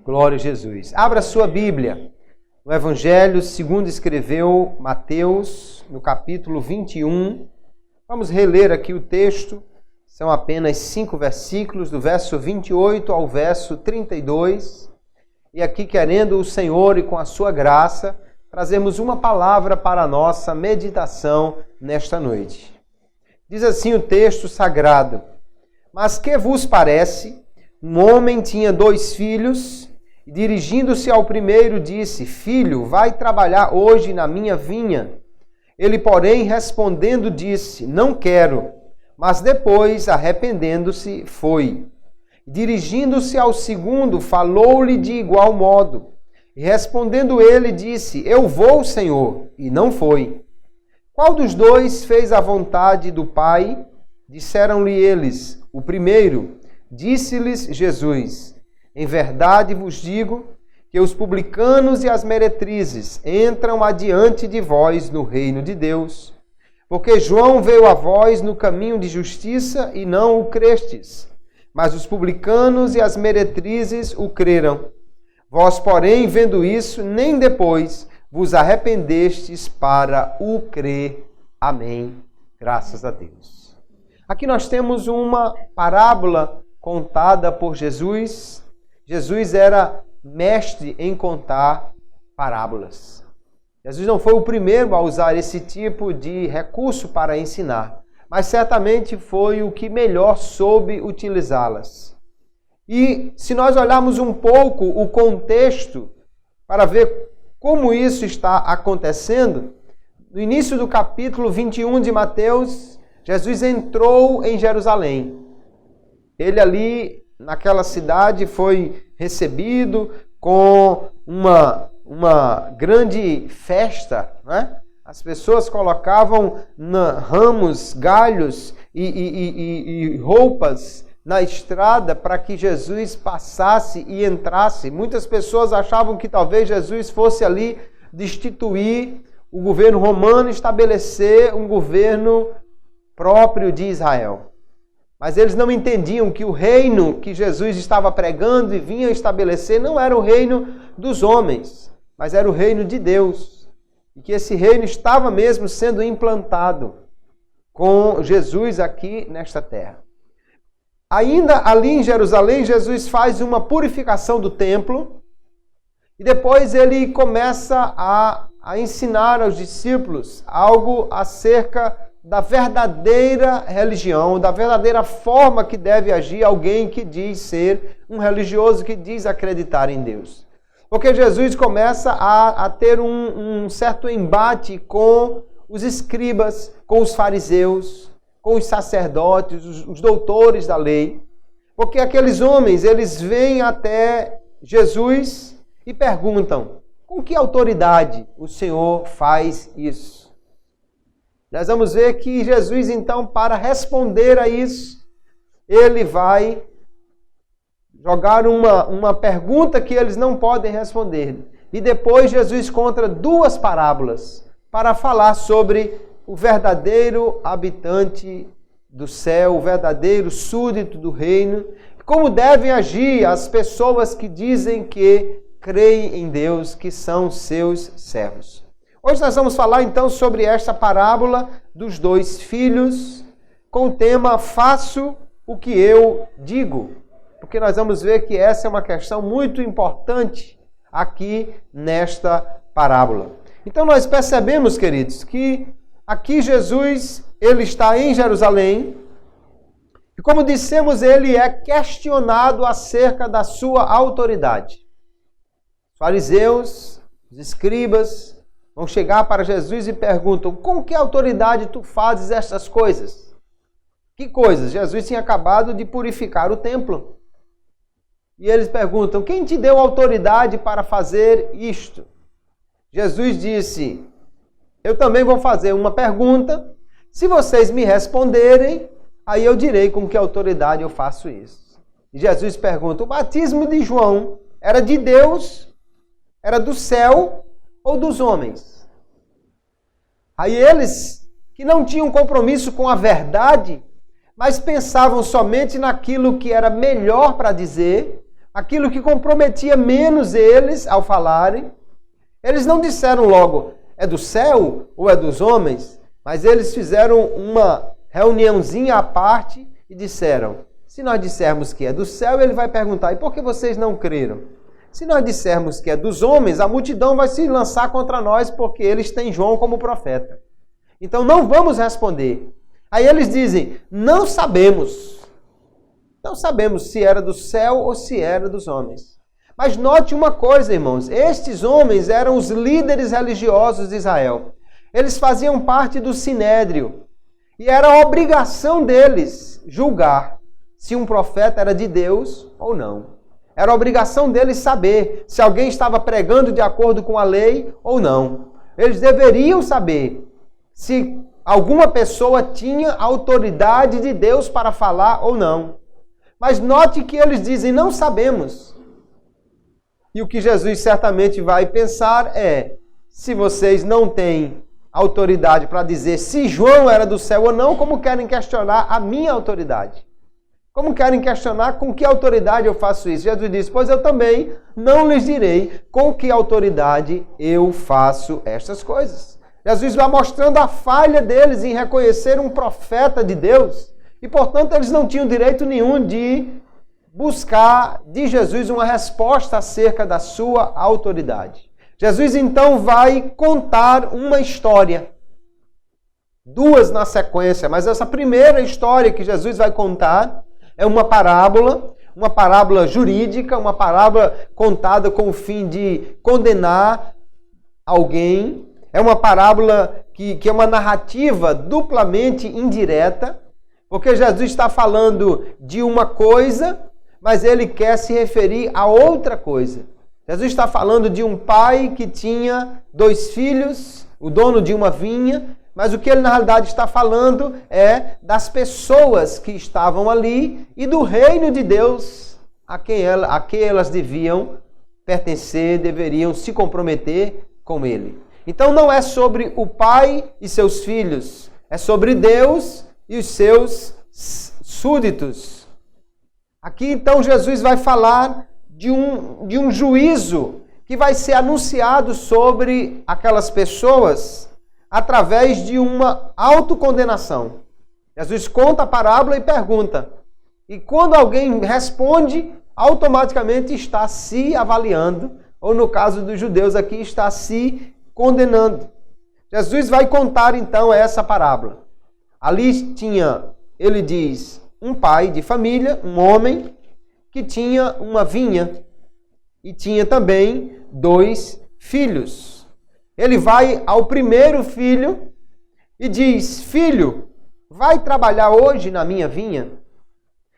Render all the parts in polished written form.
Glória a Jesus. Abra sua Bíblia no Evangelho segundo escreveu Mateus, no capítulo 21. Vamos reler aqui o texto. São apenas 5 versículos, do verso 28 ao verso 32. E aqui, querendo o Senhor e com a sua graça, trazemos uma palavra para a nossa meditação nesta noite. Diz assim o texto sagrado: Mas que vos parece? Um homem tinha 2 filhos, e dirigindo-se ao primeiro disse: Filho, vai trabalhar hoje na minha vinha. Ele, porém, respondendo, disse: Não quero. Mas depois, arrependendo-se, foi. Dirigindo-se ao segundo, falou-lhe de igual modo. E respondendo ele, disse: Eu vou, Senhor. E não foi. Qual dos 2 fez a vontade do Pai? Disseram-lhe eles: O primeiro. Disse-lhes Jesus: Em verdade vos digo que os publicanos e as meretrizes entram adiante de vós no reino de Deus. Porque João veio a vós no caminho de justiça e não o crestes, mas os publicanos e as meretrizes o creram. Vós, porém, vendo isso, nem depois vos arrependestes para o crer. Amém. Graças a Deus. Aqui nós temos uma parábola contada por Jesus. Jesus era mestre em contar parábolas. Jesus não foi o primeiro a usar esse tipo de recurso para ensinar, mas certamente foi o que melhor soube utilizá-las. E se nós olharmos um pouco o contexto para ver como isso está acontecendo, no início do capítulo 21 de Mateus, Jesus entrou em Jerusalém. Ele ali, naquela cidade, foi recebido com uma grande festa, né? As pessoas colocavam ramos, galhos e roupas na estrada para que Jesus passasse e entrasse. Muitas pessoas achavam que talvez Jesus fosse ali destituir o governo romano e estabelecer um governo próprio de Israel. Mas eles não entendiam que o reino que Jesus estava pregando e vinha estabelecer não era o reino dos homens, mas era o reino de Deus. E que esse reino estava mesmo sendo implantado com Jesus aqui nesta terra. Ainda ali em Jerusalém, Jesus faz uma purificação do templo e depois ele começa a ensinar aos discípulos algo acerca da verdadeira religião, da verdadeira forma que deve agir alguém que diz ser um religioso, que diz acreditar em Deus. Porque Jesus começa a ter um certo embate com os escribas, com os fariseus, com os sacerdotes, os doutores da lei. Porque aqueles homens, eles vêm até Jesus e perguntam: com que autoridade o Senhor faz isso? Nós vamos ver que Jesus, então, para responder a isso, ele vai jogar uma pergunta que eles não podem responder. E depois Jesus conta 2 parábolas para falar sobre o verdadeiro habitante do céu, o verdadeiro súdito do reino, como devem agir as pessoas que dizem que creem em Deus, que são seus servos. Hoje nós vamos falar então sobre esta parábola dos 2 filhos, com o tema Faço o que eu digo. Porque nós vamos ver que essa é uma questão muito importante aqui nesta parábola. Então nós percebemos, queridos, que aqui Jesus, ele está em Jerusalém, e como dissemos, ele é questionado acerca da sua autoridade. Os fariseus, os escribas, vão chegar para Jesus e perguntam: com que autoridade tu fazes estas coisas? Que coisas? Jesus tinha acabado de purificar o templo. E eles perguntam: quem te deu autoridade para fazer isto? Jesus disse: eu também vou fazer uma pergunta. Se vocês me responderem, aí eu direi com que autoridade eu faço isso. E Jesus pergunta: o batismo de João era de Deus? Era do céu? ou dos homens? Aí eles, que não tinham compromisso com a verdade, mas pensavam somente naquilo que era melhor para dizer, aquilo que comprometia menos eles ao falarem, eles não disseram logo, é do céu ou é dos homens? Mas eles fizeram uma reuniãozinha à parte e disseram, se nós dissermos que é do céu, ele vai perguntar, e por que vocês não creram? Se nós dissermos que é dos homens, a multidão vai se lançar contra nós, porque eles têm João como profeta. Então não vamos responder. Aí eles dizem, não sabemos. Não sabemos se era do céu ou se era dos homens. Mas note uma coisa, irmãos. Estes homens eram os líderes religiosos de Israel. Eles faziam parte do Sinédrio. E era a obrigação deles julgar se um profeta era de Deus ou não. Era a obrigação deles saber se alguém estava pregando de acordo com a lei ou não. Eles deveriam saber se alguma pessoa tinha autoridade de Deus para falar ou não. Mas note que eles dizem, não sabemos. E o que Jesus certamente vai pensar é, se vocês não têm autoridade para dizer se João era do céu ou não, como querem questionar a minha autoridade? Como querem questionar com que autoridade eu faço isso? Jesus disse, pois eu também não lhes direi com que autoridade eu faço estas coisas. Jesus vai mostrando a falha deles em reconhecer um profeta de Deus. E, portanto, eles não tinham direito nenhum de buscar de Jesus uma resposta acerca da sua autoridade. Jesus, então, vai contar uma história. Duas na sequência, mas essa primeira história que Jesus vai contar é uma parábola jurídica, uma parábola contada com o fim de condenar alguém. É uma parábola que é uma narrativa duplamente indireta, porque Jesus está falando de uma coisa, mas ele quer se referir a outra coisa. Jesus está falando de um pai que tinha 2 filhos, o dono de uma vinha, mas o que ele na realidade está falando é das pessoas que estavam ali e do reino de Deus a quem elas deviam pertencer, deveriam se comprometer com ele. Então não é sobre o pai e seus filhos, é sobre Deus e os seus súditos. Aqui então Jesus vai falar de um juízo que vai ser anunciado sobre aquelas pessoas através de uma autocondenação. Jesus conta a parábola e pergunta. E quando alguém responde, automaticamente está se avaliando, ou no caso dos judeus aqui, está se condenando. Jesus vai contar então essa parábola. Ali tinha, ele diz, um pai de família, um homem, que tinha uma vinha e tinha também 2 filhos. Ele vai ao primeiro filho e diz, filho, vai trabalhar hoje na minha vinha?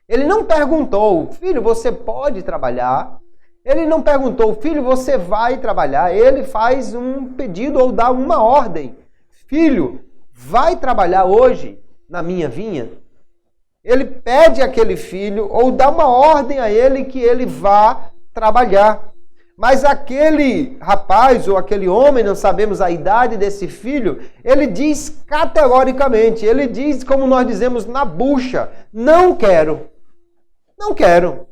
Ele não perguntou, filho, você pode trabalhar? Ele não perguntou, filho, você vai trabalhar? Ele faz um pedido ou dá uma ordem. Filho, vai trabalhar hoje na minha vinha? Ele pede àquele filho ou dá uma ordem a ele que ele vá trabalhar. Mas aquele rapaz ou aquele homem, não sabemos a idade desse filho, ele diz categoricamente, ele diz, como nós dizemos na bucha, não quero. Não quero.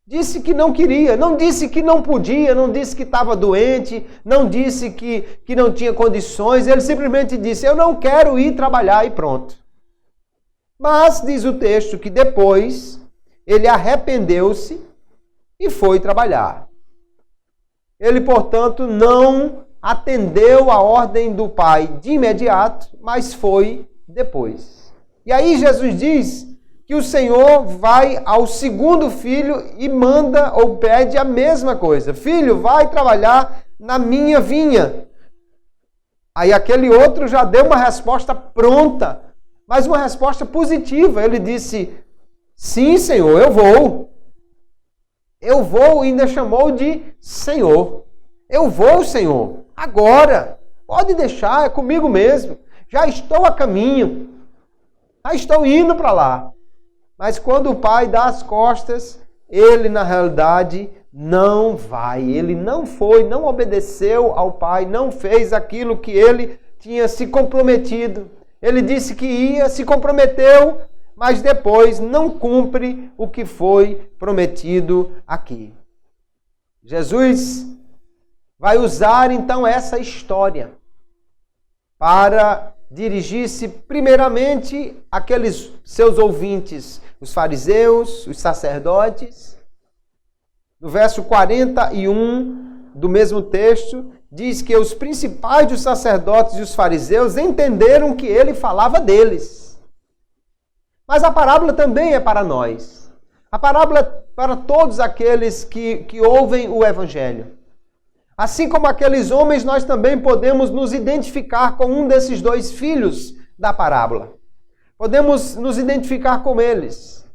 Disse que não queria, não disse que não podia, não disse que estava doente, não disse que não tinha condições, ele simplesmente disse, eu não quero ir trabalhar e pronto. Mas diz o texto que depois ele arrependeu-se e foi trabalhar. Ele, portanto, não atendeu a ordem do pai de imediato, mas foi depois. E aí Jesus diz que o Senhor vai ao segundo filho e manda ou pede a mesma coisa. Filho, vai trabalhar na minha vinha. Aí aquele outro já deu uma resposta pronta, mas uma resposta positiva. Ele disse, sim, Senhor, eu vou. Eu vou, e ainda chamou de Senhor. Eu vou, Senhor, agora. Pode deixar, é comigo mesmo. Já estou a caminho. Já estou indo para lá. Mas quando o pai dá as costas, ele, na realidade, não vai. Ele não foi, não obedeceu ao pai, não fez aquilo que ele tinha se comprometido. Ele disse que ia, se comprometeu, mas depois não cumpre o que foi prometido aqui. Jesus vai usar então essa história para dirigir-se primeiramente àqueles seus ouvintes, os fariseus, os sacerdotes. No verso 41 do mesmo texto, diz que os principais dos sacerdotes e os fariseus entenderam que ele falava deles. Mas a parábola também é para nós. A parábola é para todos aqueles que ouvem o Evangelho. Assim como aqueles homens, nós também podemos nos identificar com um desses dois filhos da parábola. Podemos nos identificar com eles.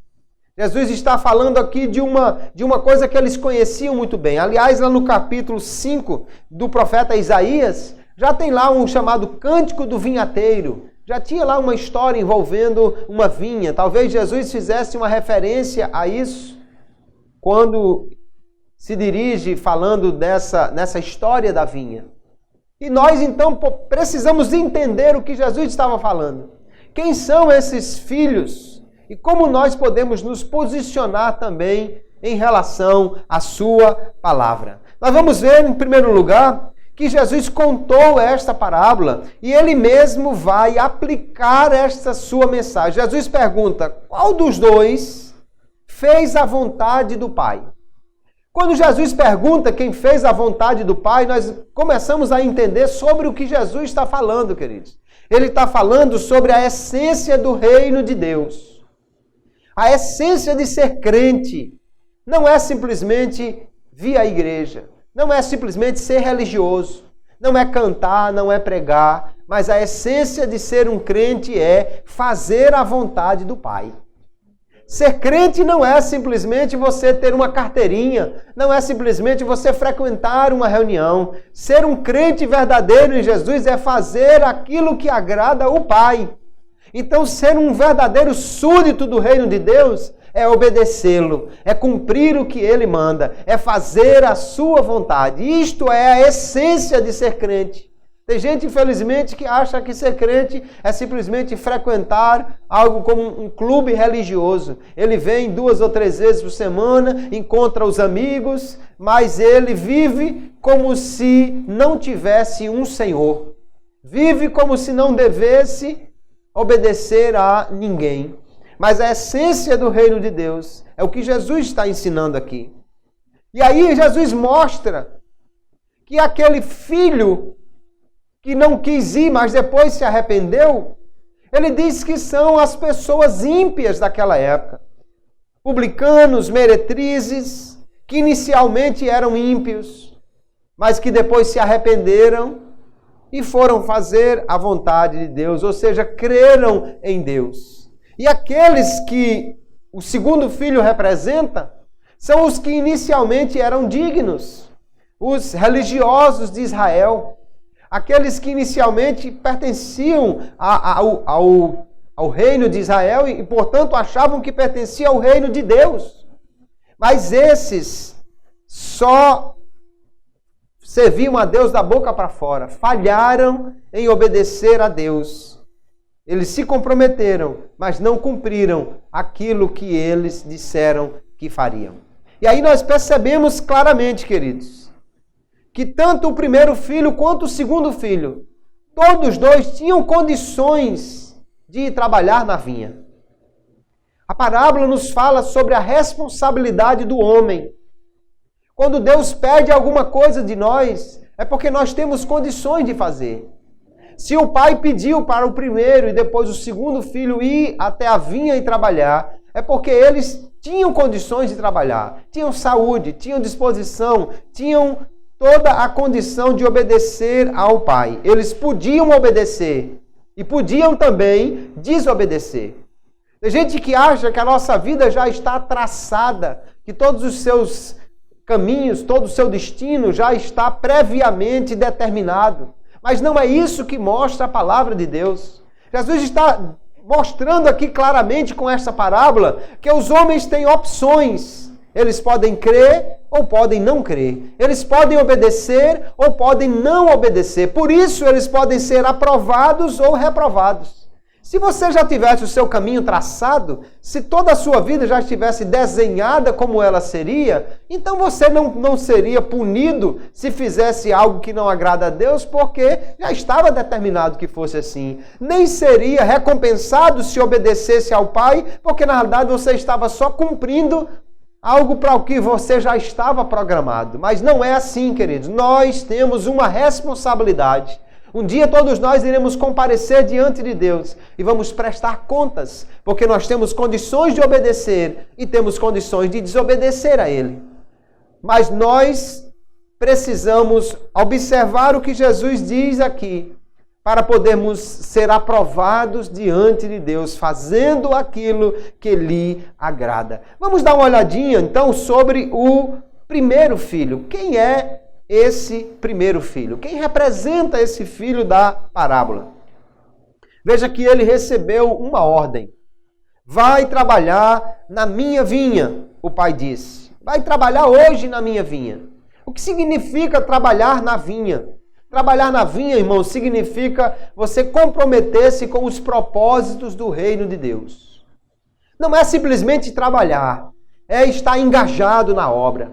Jesus está falando aqui de uma coisa que eles conheciam muito bem. Aliás, lá no capítulo 5 do profeta Isaías, já tem lá um chamado Cântico do Vinhateiro. Já tinha lá uma história envolvendo uma vinha. Talvez Jesus fizesse uma referência a isso quando se dirige falando nessa história da vinha. E nós, então, precisamos entender o que Jesus estava falando. Quem são esses filhos? E como nós podemos nos posicionar também em relação à sua palavra. Nós vamos ver, em primeiro lugar, que Jesus contou esta parábola e ele mesmo vai aplicar esta sua mensagem. Jesus pergunta, qual dos dois fez a vontade do Pai? Quando Jesus pergunta quem fez a vontade do Pai, nós começamos a entender sobre o que Jesus está falando, queridos. Ele está falando sobre a essência do reino de Deus. A essência de ser crente não é simplesmente vir à igreja, não é simplesmente ser religioso, não é cantar, não é pregar, mas a essência de ser um crente é fazer a vontade do Pai. Ser crente não é simplesmente você ter uma carteirinha, não é simplesmente você frequentar uma reunião. Ser um crente verdadeiro em Jesus é fazer aquilo que agrada o Pai. Então, ser um verdadeiro súdito do reino de Deus é obedecê-lo, é cumprir o que ele manda, é fazer a sua vontade. Isto é a essência de ser crente. Tem gente, infelizmente, que acha que ser crente é simplesmente frequentar algo como um clube religioso. Ele vem 2 ou 3 vezes por semana, encontra os amigos, mas ele vive como se não tivesse um Senhor. Vive como se não devesse obedecer a ninguém. Mas a essência do reino de Deus é o que Jesus está ensinando aqui. E aí Jesus mostra que aquele filho que não quis ir, mas depois se arrependeu, ele diz que são as pessoas ímpias daquela época. Publicanos, meretrizes, que inicialmente eram ímpios, mas que depois se arrependeram e foram fazer a vontade de Deus, ou seja, creram em Deus. E aqueles que o segundo filho representa são os que inicialmente eram dignos, os religiosos de Israel, aqueles que inicialmente pertenciam ao reino de Israel e, portanto, achavam que pertencia ao reino de Deus. Mas esses só serviam a Deus da boca para fora, falharam em obedecer a Deus. Eles se comprometeram, mas não cumpriram aquilo que eles disseram que fariam. E aí nós percebemos claramente, queridos, que tanto o primeiro filho quanto o segundo filho, todos dois tinham condições de ir trabalhar na vinha. A parábola nos fala sobre a responsabilidade do homem. Quando Deus pede alguma coisa de nós, é porque nós temos condições de fazer. Se o pai pediu para o primeiro e depois o segundo filho ir até a vinha e trabalhar, é porque eles tinham condições de trabalhar, tinham saúde, tinham disposição, tinham toda a condição de obedecer ao pai. Eles podiam obedecer e podiam também desobedecer. Tem gente que acha que a nossa vida já está traçada, que todos os seus caminhos, todo o seu destino já está previamente determinado. Mas não é isso que mostra a palavra de Deus. Jesus está mostrando aqui claramente com esta parábola que os homens têm opções Eles podem crer ou podem não crer. Eles podem obedecer ou podem não obedecer. Por isso, eles podem ser aprovados ou reprovados. Se você já tivesse o seu caminho traçado, se toda a sua vida já estivesse desenhada como ela seria, então você não seria punido se fizesse algo que não agrada a Deus, porque já estava determinado que fosse assim. Nem seria recompensado se obedecesse ao Pai, porque na verdade você estava só cumprindo algo para o que você já estava programado. Mas não é assim, queridos. Nós temos uma responsabilidade. Um dia todos nós iremos comparecer diante de Deus e vamos prestar contas, porque nós temos condições de obedecer e temos condições de desobedecer a Ele. Mas nós precisamos observar o que Jesus diz aqui, para podermos ser aprovados diante de Deus, fazendo aquilo que lhe agrada. Vamos dar uma olhadinha, então, sobre o primeiro filho. Quem é esse primeiro filho? Quem representa esse filho da parábola? Veja que ele recebeu uma ordem. Vai trabalhar na minha vinha, o pai disse. Vai trabalhar hoje na minha vinha. O que significa trabalhar na vinha? Trabalhar na vinha, irmão, significa você comprometer-se com os propósitos do reino de Deus. Não é simplesmente trabalhar, é estar engajado na obra,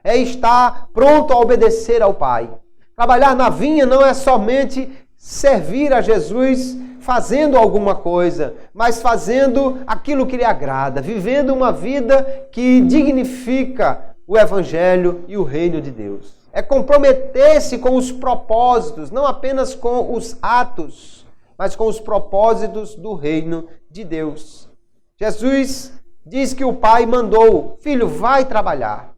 é estar pronto a obedecer ao Pai. Trabalhar na vinha não é somente servir a Jesus fazendo alguma coisa, mas fazendo aquilo que lhe agrada, vivendo uma vida que dignifica o Evangelho e o reino de Deus. É comprometer-se com os propósitos, não apenas com os atos, mas com os propósitos do reino de Deus. Jesus diz que o Pai mandou, filho, vai trabalhar.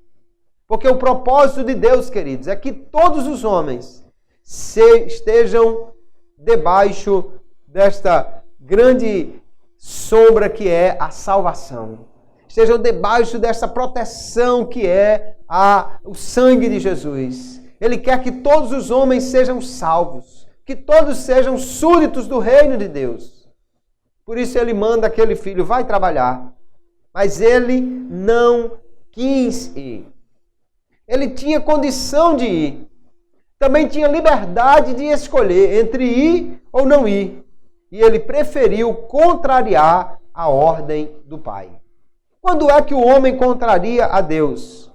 Porque o propósito de Deus, queridos, é que todos os homens estejam debaixo desta grande sombra que é a salvação. Estejam debaixo dessa proteção que é o sangue de Jesus. Ele quer que todos os homens sejam salvos, que todos sejam súditos do reino de Deus. Por isso ele manda aquele filho, vai trabalhar. Mas ele não quis ir. Ele tinha condição de ir. Também tinha liberdade de escolher entre ir ou não ir. E ele preferiu contrariar a ordem do Pai. Quando é que o homem contraria a Deus?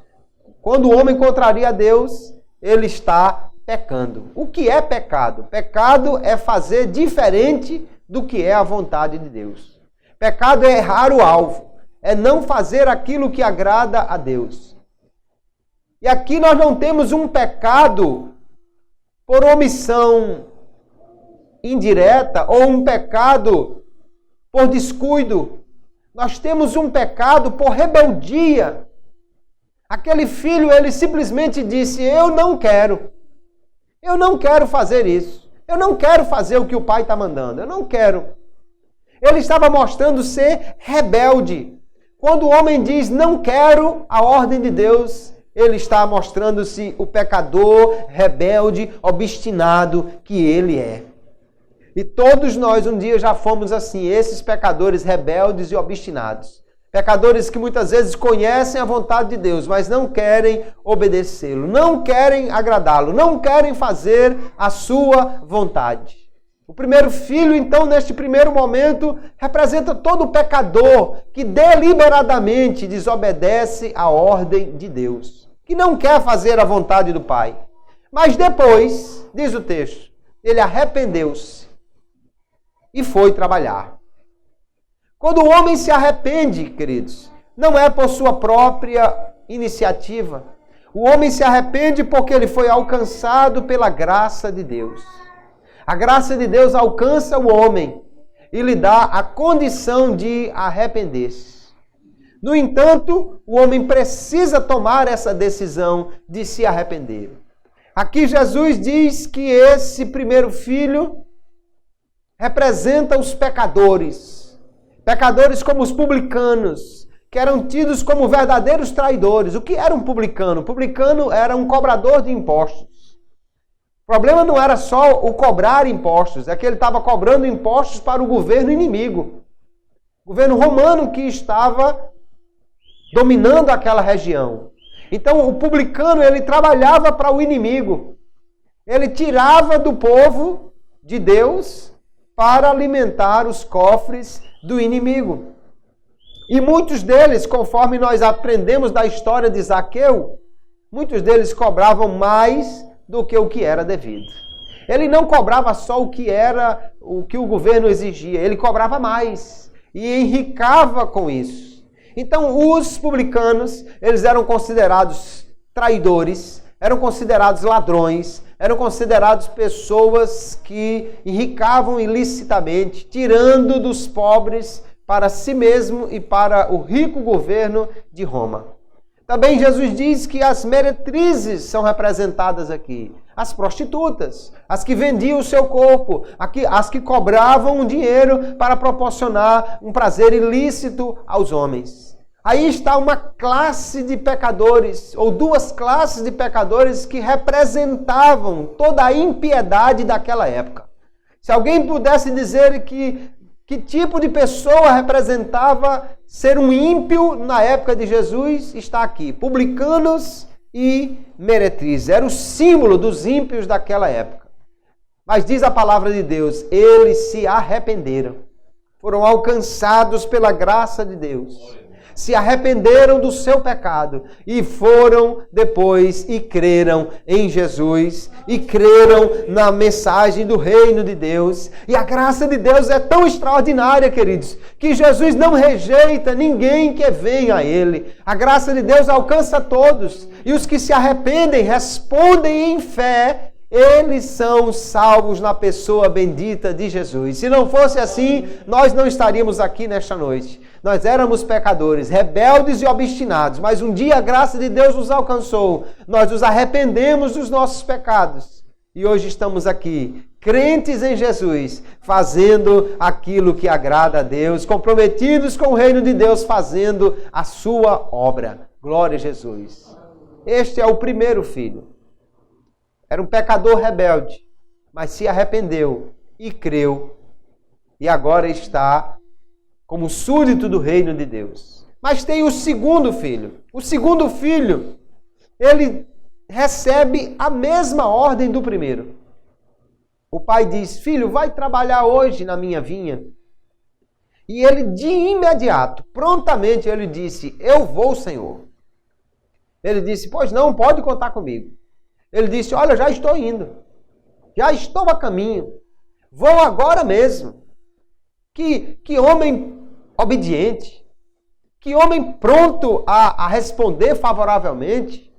Quando o homem contraria a Deus, ele está pecando. O que é pecado? Pecado é fazer diferente do que é a vontade de Deus. Pecado é errar o alvo, é não fazer aquilo que agrada a Deus. E aqui nós não temos um pecado por omissão indireta ou um pecado por descuido. Nós temos um pecado por rebeldia. Aquele filho, ele simplesmente disse, eu não quero fazer isso. Eu não quero fazer o que o pai está mandando. Eu não quero. Ele estava mostrando ser rebelde. Quando o homem diz, não quero a ordem de Deus, ele está mostrando-se o pecador, rebelde, obstinado que ele é. E todos nós um dia já fomos assim, esses pecadores rebeldes e obstinados. Pecadores que muitas vezes conhecem a vontade de Deus, mas não querem obedecê-lo, não querem agradá-lo, não querem fazer a sua vontade. O primeiro filho, então, neste primeiro momento, representa todo pecador que deliberadamente desobedece à ordem de Deus, que não quer fazer a vontade do Pai. Mas depois, diz o texto, ele arrependeu-se e foi trabalhar. Quando o homem se arrepende, queridos, não é por sua própria iniciativa. O homem se arrepende porque ele foi alcançado pela graça de Deus. A graça de Deus alcança o homem e lhe dá a condição de arrepender-se. No entanto, o homem precisa tomar essa decisão de se arrepender. Aqui Jesus diz que esse primeiro filho representa os pecadores. Pecadores como os publicanos, que eram tidos como verdadeiros traidores. O que era um publicano? O publicano era um cobrador de impostos. O problema não era só o cobrar impostos, é que ele estava cobrando impostos para o governo inimigo. O governo romano que estava dominando aquela região. Então o publicano, ele trabalhava para o inimigo. Ele tirava do povo de Deus para alimentar os cofres do inimigo. E muitos deles, conforme nós aprendemos da história de Zaqueu, muitos deles cobravam mais do que o que era devido. Ele não cobrava só o que o governo exigia, ele cobrava mais e enricava com isso. Então, os publicanos, eles eram considerados traidores, eram considerados ladrões, eram considerados pessoas que enricavam ilicitamente, tirando dos pobres para si mesmo e para o rico governo de Roma. Também Jesus diz que as meretrizes são representadas aqui. As prostitutas, as que vendiam o seu corpo, as que cobravam dinheiro para proporcionar um prazer ilícito aos homens. Aí está uma classe de pecadores, ou duas classes de pecadores que representavam toda a impiedade daquela época. Se alguém pudesse dizer que tipo de pessoa representava ser um ímpio na época de Jesus, está aqui. Publicanos e meretrizes. Era o símbolo dos ímpios daquela época. Mas diz a palavra de Deus, eles se arrependeram. Foram alcançados pela graça de Deus. Se arrependeram do seu pecado e foram depois e creram em Jesus e creram na mensagem do reino de Deus. E a graça de Deus é tão extraordinária, queridos, que Jesus não rejeita ninguém que vem a Ele. A graça de Deus alcança todos e os que se arrependem, respondem em fé, eles são salvos na pessoa bendita de Jesus. Se não fosse assim, nós não estaríamos aqui nesta noite. Nós éramos pecadores, rebeldes e obstinados, mas um dia a graça de Deus nos alcançou. Nós nos arrependemos dos nossos pecados. E hoje estamos aqui, crentes em Jesus, fazendo aquilo que agrada a Deus, comprometidos com o reino de Deus, fazendo a sua obra. Glória a Jesus. Este é o primeiro filho. Era um pecador rebelde, mas se arrependeu e creu. E agora está como súdito do reino de Deus. Mas tem o segundo filho. O segundo filho, ele recebe a mesma ordem do primeiro. O pai diz, filho, vai trabalhar hoje na minha vinha. E ele de imediato, prontamente, ele disse, eu vou, Senhor. Ele disse, pois não, pode contar comigo. Ele disse, olha, já estou indo. Já estou a caminho. Vou agora mesmo. Que homem obediente. Que homem pronto a responder favoravelmente.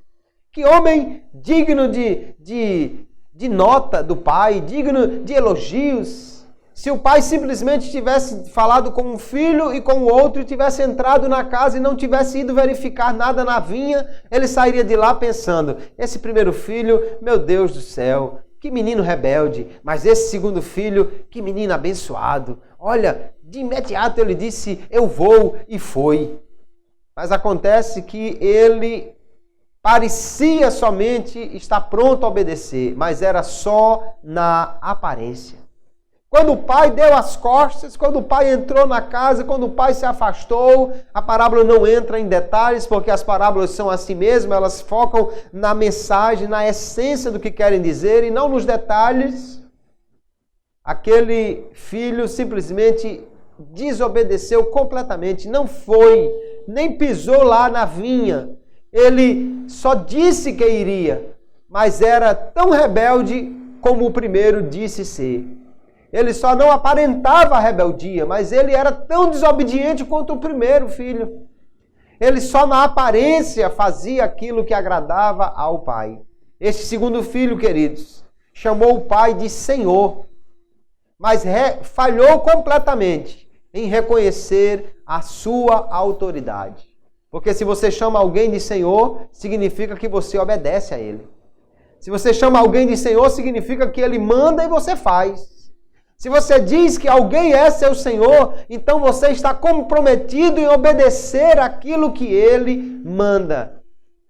Que homem digno de nota do pai, digno de elogios. Se o pai simplesmente tivesse falado com um filho e com o outro, e tivesse entrado na casa e não tivesse ido verificar nada na vinha, ele sairia de lá pensando, esse primeiro filho, meu Deus do céu, que menino rebelde, mas esse segundo filho, que menino abençoado. Olha, de imediato ele disse, eu vou, e foi. Mas acontece que ele parecia somente estar pronto a obedecer, mas era só na aparência. Quando o pai deu as costas, quando o pai entrou na casa, quando o pai se afastou, a parábola não entra em detalhes, porque as parábolas são assim mesmo, elas focam na mensagem, na essência do que querem dizer e não nos detalhes. Aquele filho simplesmente desobedeceu completamente, não foi, nem pisou lá na vinha. Ele só disse que iria, mas era tão rebelde como o primeiro disse ser. Ele só não aparentava a rebeldia, mas ele era tão desobediente quanto o primeiro filho. Ele só na aparência fazia aquilo que agradava ao pai. Este segundo filho, queridos, chamou o pai de Senhor, mas falhou completamente em reconhecer a sua autoridade. Porque se você chama alguém de Senhor, significa que você obedece a ele. Se você chama alguém de Senhor, significa que ele manda e você faz. Se você diz que alguém é seu Senhor, então você está comprometido em obedecer aquilo que ele manda.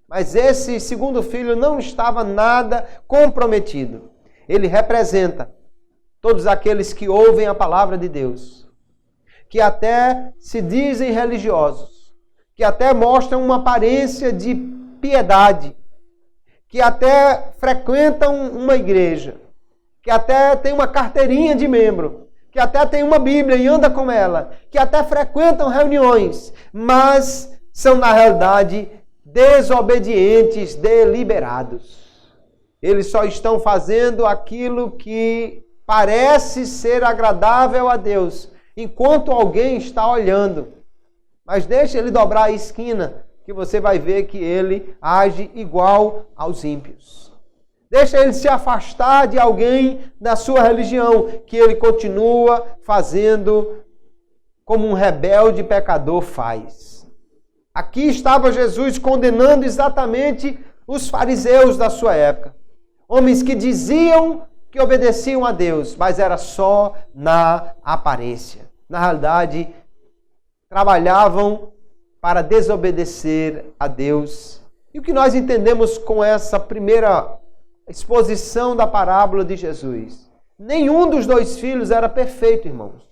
Mas esse segundo filho não estava nada comprometido. Ele representa todos aqueles que ouvem a palavra de Deus, que até se dizem religiosos, que até mostram uma aparência de piedade, que até frequentam uma igreja, que até tem uma carteirinha de membro, que até tem uma Bíblia e anda com ela, que até frequentam reuniões, mas são, na realidade, desobedientes, deliberados. Eles só estão fazendo aquilo que parece ser agradável a Deus, enquanto alguém está olhando. Mas deixa ele dobrar a esquina, que você vai ver que ele age igual aos ímpios. Deixa ele se afastar de alguém da sua religião, que ele continua fazendo como um rebelde pecador faz. Aqui estava Jesus condenando exatamente os fariseus da sua época. Homens que diziam que obedeciam a Deus, mas era só na aparência. Na realidade, trabalhavam para desobedecer a Deus. E o que nós entendemos com essa primeira exposição da parábola de Jesus? Nenhum dos dois filhos era perfeito, irmãos.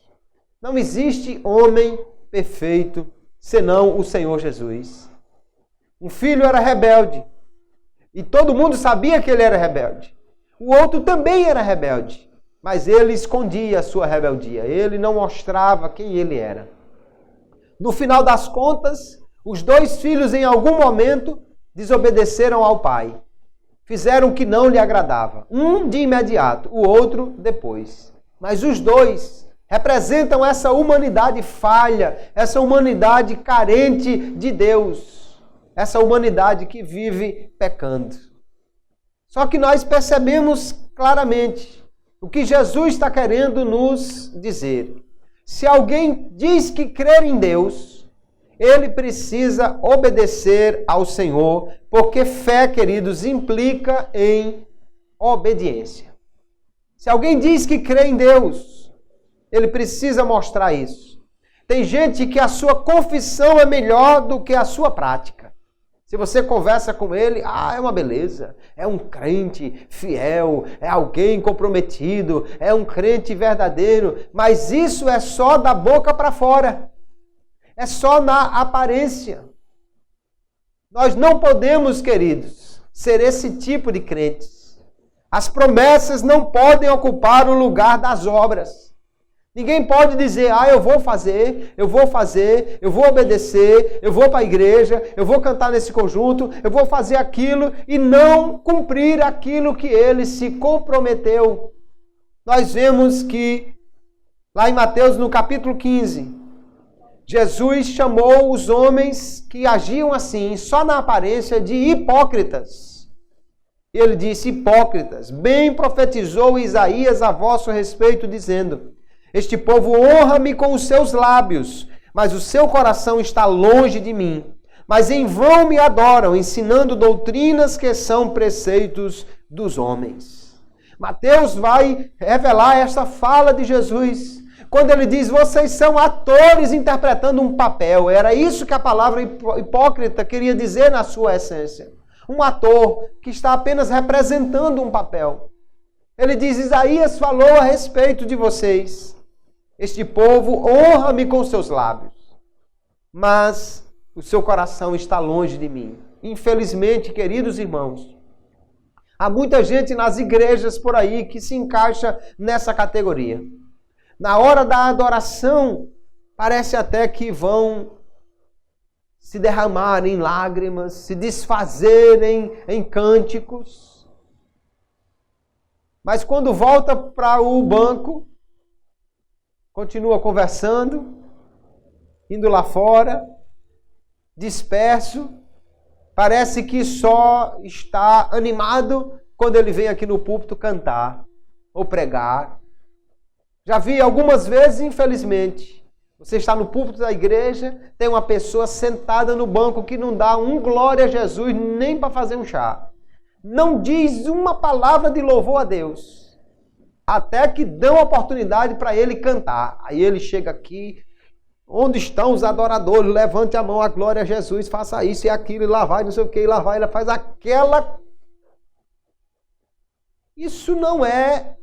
Não existe homem perfeito senão o Senhor Jesus. Um filho era rebelde. E todo mundo sabia que ele era rebelde. O outro também era rebelde. Mas ele escondia a sua rebeldia. Ele não mostrava quem ele era. No final das contas, os dois filhos em algum momento desobedeceram ao pai. Fizeram o que não lhe agradava. Um de imediato, o outro depois. Mas os dois representam essa humanidade falha, essa humanidade carente de Deus, essa humanidade que vive pecando. Só que nós percebemos claramente o que Jesus está querendo nos dizer. Se alguém diz que crer em Deus, ele precisa obedecer ao Senhor, porque fé, queridos, implica em obediência. Se alguém diz que crê em Deus, ele precisa mostrar isso. Tem gente que a sua confissão é melhor do que a sua prática. Se você conversa com ele, é uma beleza, é um crente fiel, é alguém comprometido, é um crente verdadeiro, mas isso é só da boca para fora, é só na aparência. Nós não podemos, queridos, ser esse tipo de crentes. As promessas não podem ocupar o lugar das obras. Ninguém pode dizer, eu vou fazer, eu vou obedecer, eu vou para a igreja, eu vou cantar nesse conjunto, eu vou fazer aquilo e não cumprir aquilo que ele se comprometeu. Nós vemos que, lá em Mateus, no capítulo 15, Jesus chamou os homens que agiam assim, só na aparência, de hipócritas. E ele disse, hipócritas, bem profetizou Isaías a vosso respeito, dizendo, este povo honra-me com os seus lábios, mas o seu coração está longe de mim. Mas em vão me adoram, ensinando doutrinas que são preceitos dos homens. Mateus vai revelar esta fala de Jesus, quando ele diz, vocês são atores interpretando um papel. Era isso que a palavra hipócrita queria dizer na sua essência. Um ator que está apenas representando um papel. Ele diz, Isaías falou a respeito de vocês. Este povo honra-me com seus lábios, mas o seu coração está longe de mim. Infelizmente, queridos irmãos, há muita gente nas igrejas por aí que se encaixa nessa categoria. Na hora da adoração, parece até que vão se derramar em lágrimas, se desfazerem em cânticos. Mas quando volta para o banco, continua conversando, indo lá fora, disperso, parece que só está animado quando ele vem aqui no púlpito cantar ou pregar. Já vi algumas vezes, infelizmente, você está no púlpito da igreja, tem uma pessoa sentada no banco que não dá um glória a Jesus nem para fazer um chá. Não diz uma palavra de louvor a Deus. Até que dão oportunidade para ele cantar. Aí ele chega aqui, onde estão os adoradores? Levante a mão, a glória a Jesus, faça isso e aquilo, e lá vai, não sei o que, e lá vai, ele faz aquela... Isso não é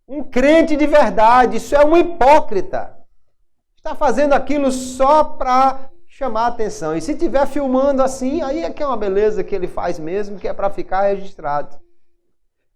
um crente de verdade, isso é um hipócrita. Está fazendo aquilo só para chamar a atenção. E se estiver filmando assim, aí é que é uma beleza que ele faz mesmo, que é para ficar registrado.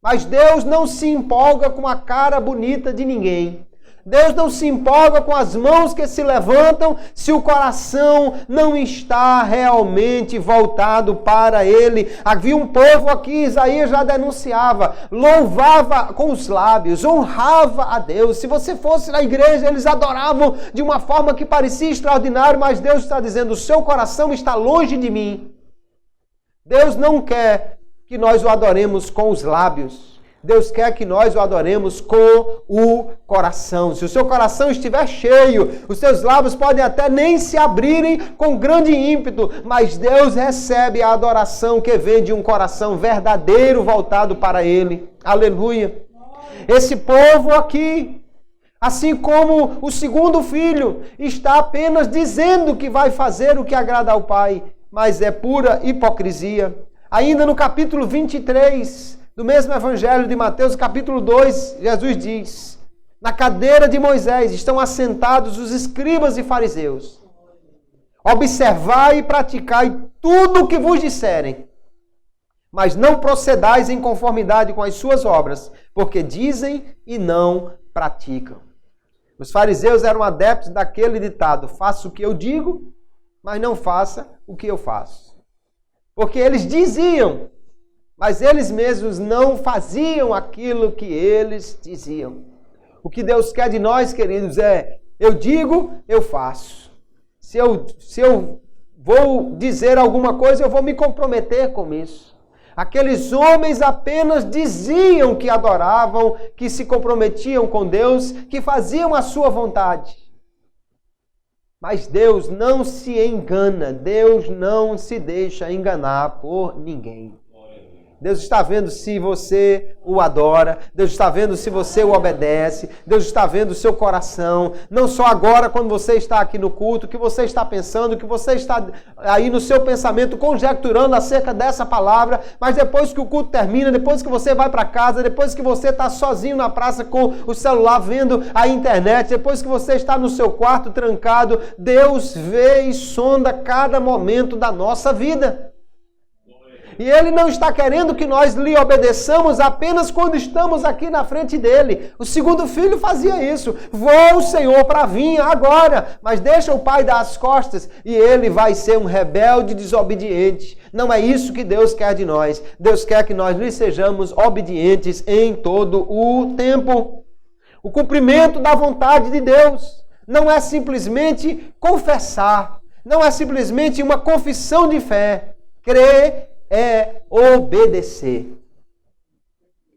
Mas Deus não se empolga com a cara bonita de ninguém. Deus não se empolga com as mãos que se levantam se o coração não está realmente voltado para Ele. Havia um povo aqui, Isaías já denunciava, louvava com os lábios, honrava a Deus. Se você fosse na igreja, eles adoravam de uma forma que parecia extraordinária, mas Deus está dizendo, o seu coração está longe de mim. Deus não quer que nós o adoremos com os lábios. Deus quer que nós o adoremos com o coração. Se o seu coração estiver cheio, os seus lábios podem até nem se abrirem com grande ímpeto, mas Deus recebe a adoração que vem de um coração verdadeiro voltado para Ele. Aleluia! Esse povo aqui, assim como o segundo filho, está apenas dizendo que vai fazer o que agrada ao Pai, mas é pura hipocrisia. Ainda no capítulo 23, do mesmo Evangelho de Mateus, capítulo 2, Jesus diz, na cadeira de Moisés estão assentados os escribas e fariseus. Observai e praticai tudo o que vos disserem, mas não procedais em conformidade com as suas obras, porque dizem e não praticam. Os fariseus eram adeptos daquele ditado, faça o que eu digo, mas não faça o que eu faço. Porque eles diziam, mas eles mesmos não faziam aquilo que eles diziam. O que Deus quer de nós, queridos, é, eu digo, eu faço. Se eu vou dizer alguma coisa, eu vou me comprometer com isso. Aqueles homens apenas diziam que adoravam, que se comprometiam com Deus, que faziam a sua vontade. Mas Deus não se engana, Deus não se deixa enganar por ninguém. Deus está vendo se você o adora, Deus está vendo se você o obedece, Deus está vendo o seu coração, não só agora quando você está aqui no culto, que você está pensando, que você está aí no seu pensamento conjecturando acerca dessa palavra, mas depois que o culto termina, depois que você vai para casa, depois que você está sozinho na praça com o celular vendo a internet, depois que você está no seu quarto trancado, Deus vê e sonda cada momento da nossa vida. E Ele não está querendo que nós lhe obedeçamos apenas quando estamos aqui na frente dEle. O segundo filho fazia isso. Voa o Senhor para vir agora, mas deixa o pai dar as costas e ele vai ser um rebelde desobediente. Não é isso que Deus quer de nós. Deus quer que nós lhe sejamos obedientes em todo o tempo. O cumprimento da vontade de Deus não é simplesmente confessar, não é simplesmente uma confissão de fé. Crer é obedecer.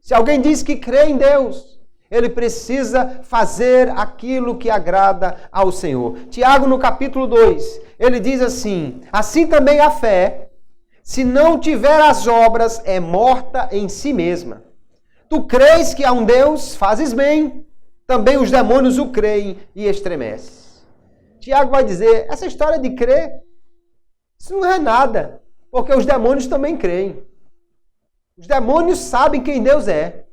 Se alguém diz que crê em Deus, ele precisa fazer aquilo que agrada ao Senhor. Tiago, no capítulo 2, ele diz assim, assim também a fé, se não tiver as obras, é morta em si mesma. Tu crês que há um Deus, fazes bem, também os demônios o creem e estremecem. Tiago vai dizer, essa história de crer, isso não é nada. Porque os demônios também creem. Os demônios sabem quem Deus é.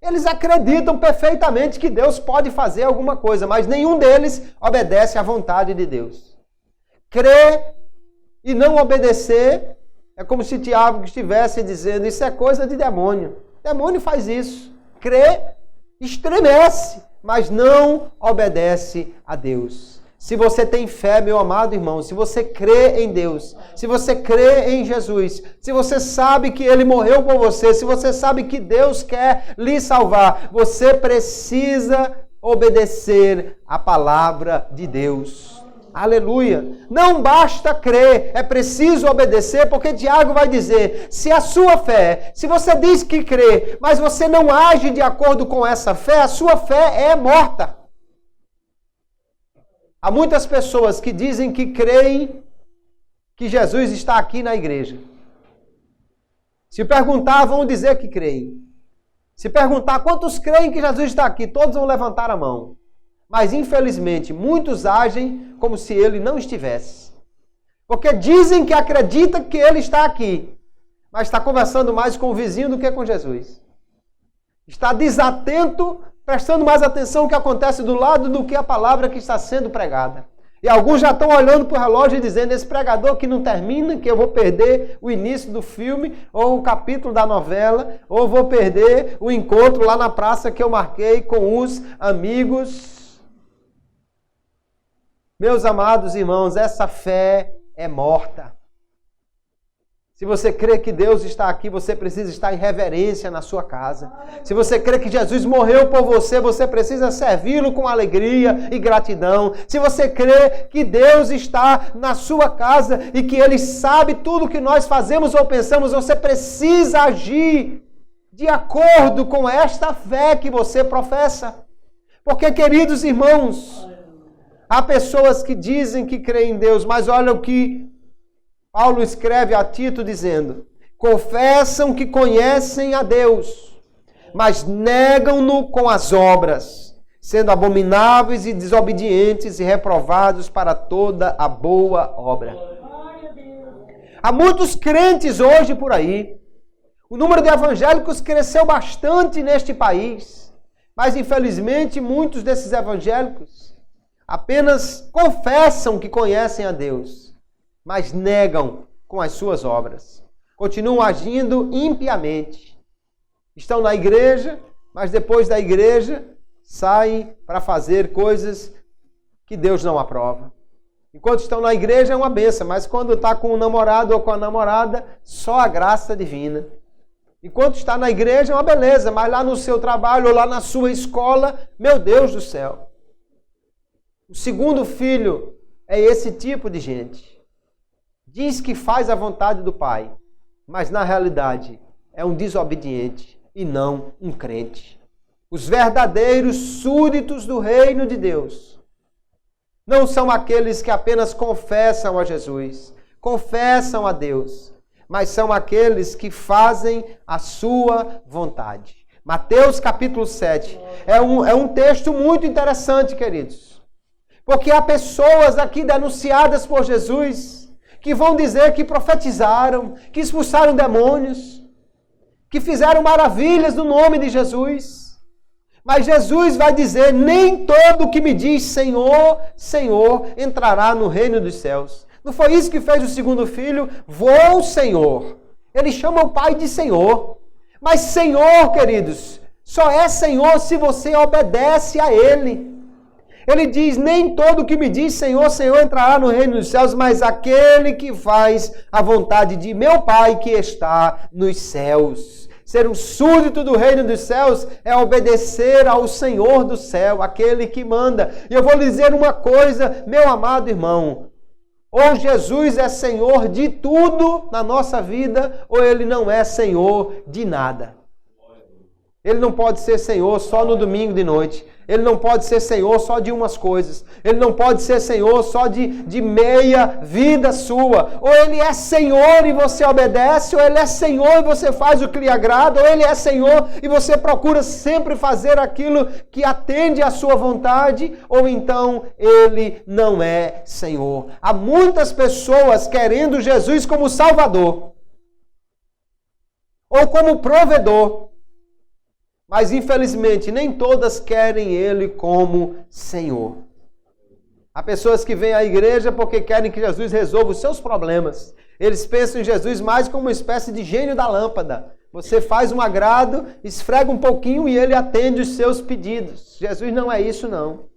Eles acreditam perfeitamente que Deus pode fazer alguma coisa, mas nenhum deles obedece à vontade de Deus. Crer e não obedecer é como se Tiago estivesse dizendo, isso é coisa de demônio. O demônio faz isso. Crê, estremece, mas não obedece a Deus. Se você tem fé, meu amado irmão, se você crê em Deus, se você crê em Jesus, se você sabe que Ele morreu por você, se você sabe que Deus quer lhe salvar, você precisa obedecer a palavra de Deus. Aleluia! Não basta crer, é preciso obedecer, porque Tiago vai dizer, se a sua fé, se você diz que crê, mas você não age de acordo com essa fé, a sua fé é morta. Há muitas pessoas que dizem que creem que Jesus está aqui na igreja. Se perguntar, vão dizer que creem. Se perguntar quantos creem que Jesus está aqui, todos vão levantar a mão. Mas, infelizmente, muitos agem como se Ele não estivesse. Porque dizem que acreditam que Ele está aqui, mas está conversando mais com o vizinho do que com Jesus. Está desatento, prestando mais atenção ao que acontece do lado do que a palavra que está sendo pregada. E alguns já estão olhando para o relógio e dizendo, esse pregador que não termina, que eu vou perder o início do filme, ou o capítulo da novela, ou vou perder o encontro lá na praça que eu marquei com os amigos. Meus amados irmãos, essa fé é morta. Se você crê que Deus está aqui, você precisa estar em reverência na sua casa. Se você crê que Jesus morreu por você, você precisa servi-lo com alegria e gratidão. Se você crê que Deus está na sua casa e que Ele sabe tudo que nós fazemos ou pensamos, você precisa agir de acordo com esta fé que você professa. Porque, queridos irmãos, há pessoas que dizem que creem em Deus, mas olha o que Paulo escreve a Tito dizendo, confessam que conhecem a Deus, mas negam-no com as obras, sendo abomináveis e desobedientes e reprovados para toda a boa obra. Há muitos crentes hoje por aí. O número de evangélicos cresceu bastante neste país, mas infelizmente muitos desses evangélicos apenas confessam que conhecem a Deus, mas negam com as suas obras. Continuam agindo impiamente. Estão na igreja, mas depois da igreja saem para fazer coisas que Deus não aprova. Enquanto estão na igreja é uma bênção, mas quando está com o namorado ou com a namorada, só a graça divina. Enquanto está na igreja é uma beleza, mas lá no seu trabalho ou lá na sua escola, meu Deus do céu. O segundo filho é esse tipo de gente. Diz que faz a vontade do Pai, mas na realidade é um desobediente e não um crente. Os verdadeiros súditos do reino de Deus não são aqueles que apenas confessam a Jesus, confessam a Deus, mas são aqueles que fazem a sua vontade. Mateus capítulo 7 é um texto muito interessante, queridos, porque há pessoas aqui denunciadas por Jesus que vão dizer que profetizaram, que expulsaram demônios, que fizeram maravilhas no nome de Jesus. Mas Jesus vai dizer, nem todo que me diz Senhor, Senhor, entrará no reino dos céus. Não foi isso que fez o segundo filho? Vou, Senhor. Ele chama o Pai de Senhor. Mas Senhor, queridos, só é Senhor se você obedece a Ele. Ele diz, nem todo que me diz Senhor, Senhor entrará no reino dos céus, mas aquele que faz a vontade de meu Pai que está nos céus. Ser um súdito do reino dos céus é obedecer ao Senhor do céu, aquele que manda. E eu vou lhe dizer uma coisa, meu amado irmão. Ou Jesus é Senhor de tudo na nossa vida, ou Ele não é Senhor de nada. Ele não pode ser Senhor só no domingo de noite. Ele não pode ser Senhor só de umas coisas. Ele não pode ser Senhor só de meia vida sua. Ou Ele é Senhor e você obedece, ou Ele é Senhor e você faz o que lhe agrada, ou Ele é Senhor e você procura sempre fazer aquilo que atende à sua vontade, ou então Ele não é Senhor. Há muitas pessoas querendo Jesus como Salvador, ou como provedor, mas, infelizmente, nem todas querem Ele como Senhor. Há pessoas que vêm à igreja porque querem que Jesus resolva os seus problemas. Eles pensam em Jesus mais como uma espécie de gênio da lâmpada. Você faz um agrado, esfrega um pouquinho e Ele atende os seus pedidos. Jesus não é isso, não.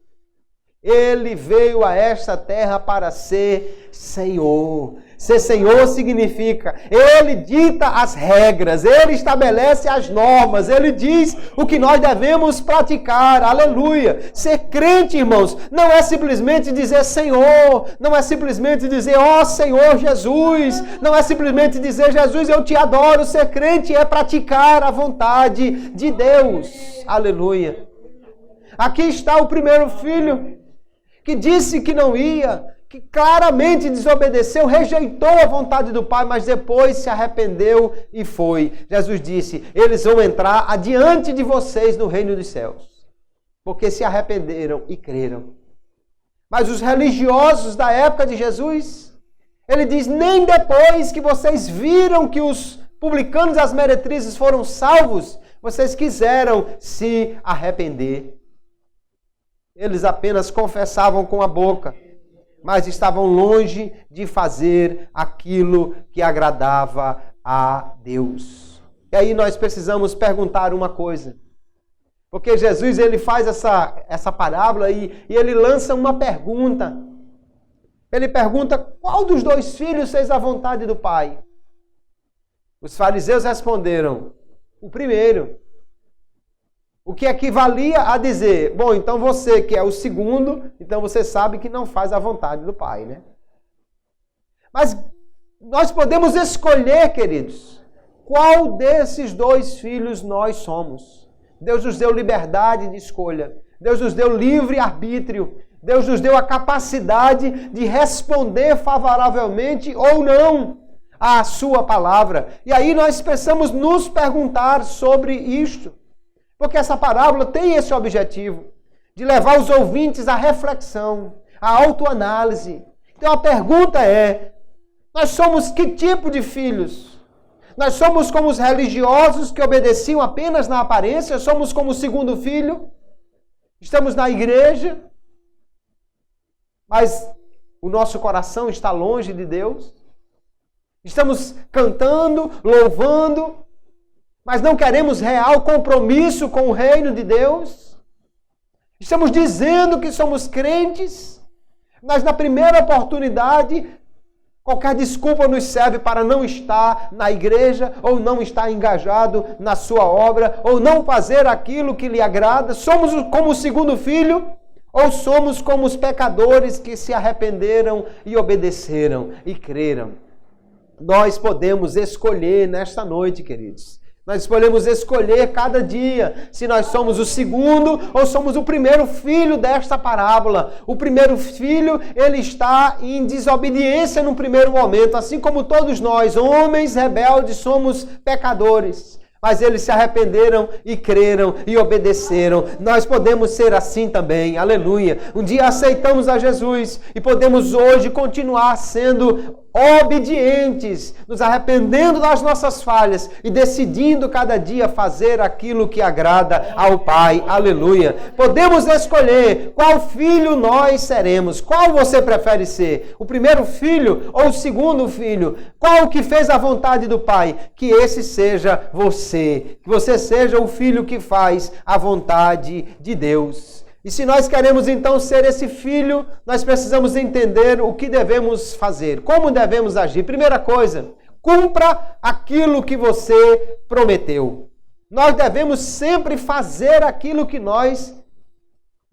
Ele veio a esta terra para ser Senhor. Ser Senhor significa, Ele dita as regras, Ele estabelece as normas, Ele diz o que nós devemos praticar, aleluia. Ser crente, irmãos, não é simplesmente dizer Senhor, não é simplesmente dizer, ó Senhor Jesus, não é simplesmente dizer, Jesus, eu te adoro. Ser crente é praticar a vontade de Deus, aleluia. Aqui está o primeiro filho, que disse que não ia, que claramente desobedeceu, rejeitou a vontade do Pai, mas depois se arrependeu e foi. Jesus disse, eles vão entrar adiante de vocês no reino dos céus, porque se arrependeram e creram. Mas os religiosos da época de Jesus, ele diz, nem depois que vocês viram que os publicanos e as meretrizes foram salvos, vocês quiseram se arrepender. Eles apenas confessavam com a boca, mas estavam longe de fazer aquilo que agradava a Deus. E aí nós precisamos perguntar uma coisa. Porque Jesus ele faz essa parábola e ele lança uma pergunta. Ele pergunta, qual dos dois filhos fez a vontade do Pai? Os fariseus responderam, o primeiro. O que equivalia a dizer, bom, então você que é o segundo, então você sabe que não faz a vontade do Pai, né? Mas nós podemos escolher, queridos, qual desses dois filhos nós somos. Deus nos deu liberdade de escolha. Deus nos deu livre arbítrio. Deus nos deu a capacidade de responder favoravelmente ou não à sua palavra. E aí nós precisamos nos perguntar sobre isto. Porque essa parábola tem esse objetivo de levar os ouvintes à reflexão, à autoanálise. Então a pergunta é, nós somos que tipo de filhos? Nós somos como os religiosos que obedeciam apenas na aparência? Somos como o segundo filho? Estamos na igreja, mas o nosso coração está longe de Deus? Estamos cantando, louvando, mas não queremos real compromisso com o reino de Deus? Estamos dizendo que somos crentes, mas na primeira oportunidade qualquer desculpa nos serve para não estar na igreja, ou não estar engajado na sua obra, ou não fazer aquilo que lhe agrada. Somos como o segundo filho, ou somos como os pecadores que se arrependeram e obedeceram e creram. Nós podemos escolher nesta noite, queridos. Nós podemos escolher cada dia se nós somos o segundo ou somos o primeiro filho desta parábola. O primeiro filho, ele está em desobediência no primeiro momento, assim como todos nós, homens rebeldes, somos pecadores. Mas eles se arrependeram e creram e obedeceram. Nós podemos ser assim também, aleluia. Um dia aceitamos a Jesus e podemos hoje continuar sendo obedientes, nos arrependendo das nossas falhas e decidindo cada dia fazer aquilo que agrada ao Pai, aleluia. Podemos escolher qual filho nós seremos. Qual você prefere ser? O primeiro filho ou o segundo filho? Qual que fez a vontade do Pai? Que esse seja você. Que você seja o filho que faz a vontade de Deus. E se nós queremos então ser esse filho, nós precisamos entender o que devemos fazer, como devemos agir. Primeira coisa, cumpra aquilo que você prometeu. Nós devemos sempre fazer aquilo que nós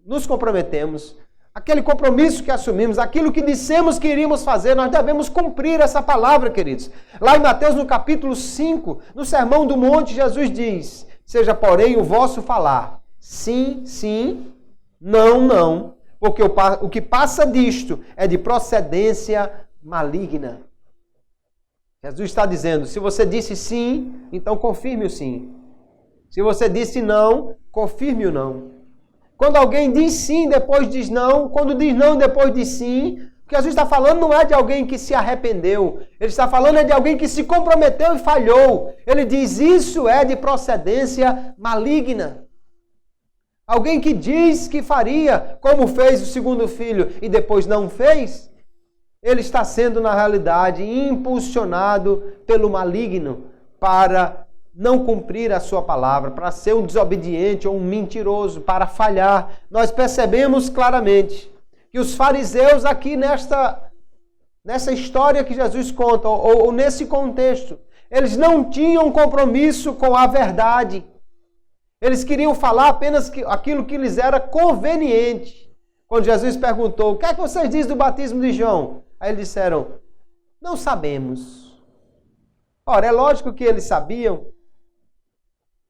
nos comprometemos. Aquele compromisso que assumimos, aquilo que dissemos que iríamos fazer, nós devemos cumprir essa palavra, queridos. Lá em Mateus, no capítulo 5, no Sermão do Monte, Jesus diz, seja, porém, o vosso falar, sim, sim, não, não, porque o que passa disto é de procedência maligna. Jesus está dizendo, se você disse sim, então confirme o sim. Se você disse não, confirme o não. Quando alguém diz sim, depois diz não. Quando diz não, depois diz sim. O que Jesus está falando não é de alguém que se arrependeu. Ele está falando de alguém que se comprometeu e falhou. Ele diz, isso é de procedência maligna. Alguém que diz que faria, como fez o segundo filho e depois não fez, ele está sendo, na realidade, impulsionado pelo maligno para não cumprir a sua palavra, para ser um desobediente ou um mentiroso, para falhar. Nós percebemos claramente que os fariseus aqui nessa história que Jesus conta, ou nesse contexto, eles não tinham compromisso com a verdade. Eles queriam falar apenas aquilo que lhes era conveniente. Quando Jesus perguntou, o que é que vocês dizem do batismo de João? Aí eles disseram, não sabemos. Ora, é lógico que eles sabiam. O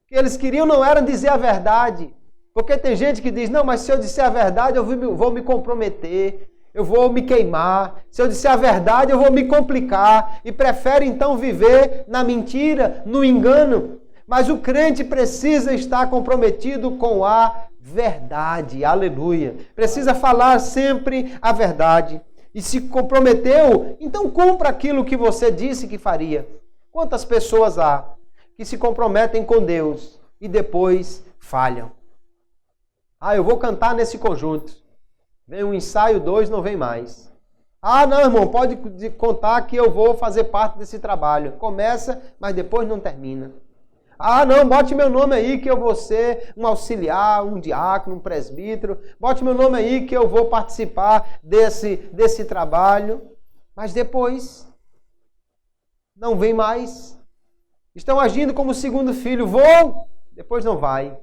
que eles queriam não era dizer a verdade. Porque tem gente que diz, não, mas se eu disser a verdade, eu vou me comprometer, eu vou me queimar. Se eu disser a verdade, eu vou me complicar. E prefere então viver na mentira, no engano. Mas o crente precisa estar comprometido com a verdade. Aleluia. Precisa falar sempre a verdade. E se comprometeu, então cumpra aquilo que você disse que faria. Quantas pessoas há que se comprometem com Deus e depois falham? Ah, eu vou cantar nesse conjunto. Vem um ensaio, 2, não vem mais. Ah, não, irmão, pode contar que eu vou fazer parte desse trabalho. Começa, mas depois não termina. Ah, não, bote meu nome aí que eu vou ser um auxiliar, um diácono, um presbítero. Bote meu nome aí que eu vou participar desse trabalho. Mas depois não vem mais. Estão agindo como segundo filho. Vou, depois não vai.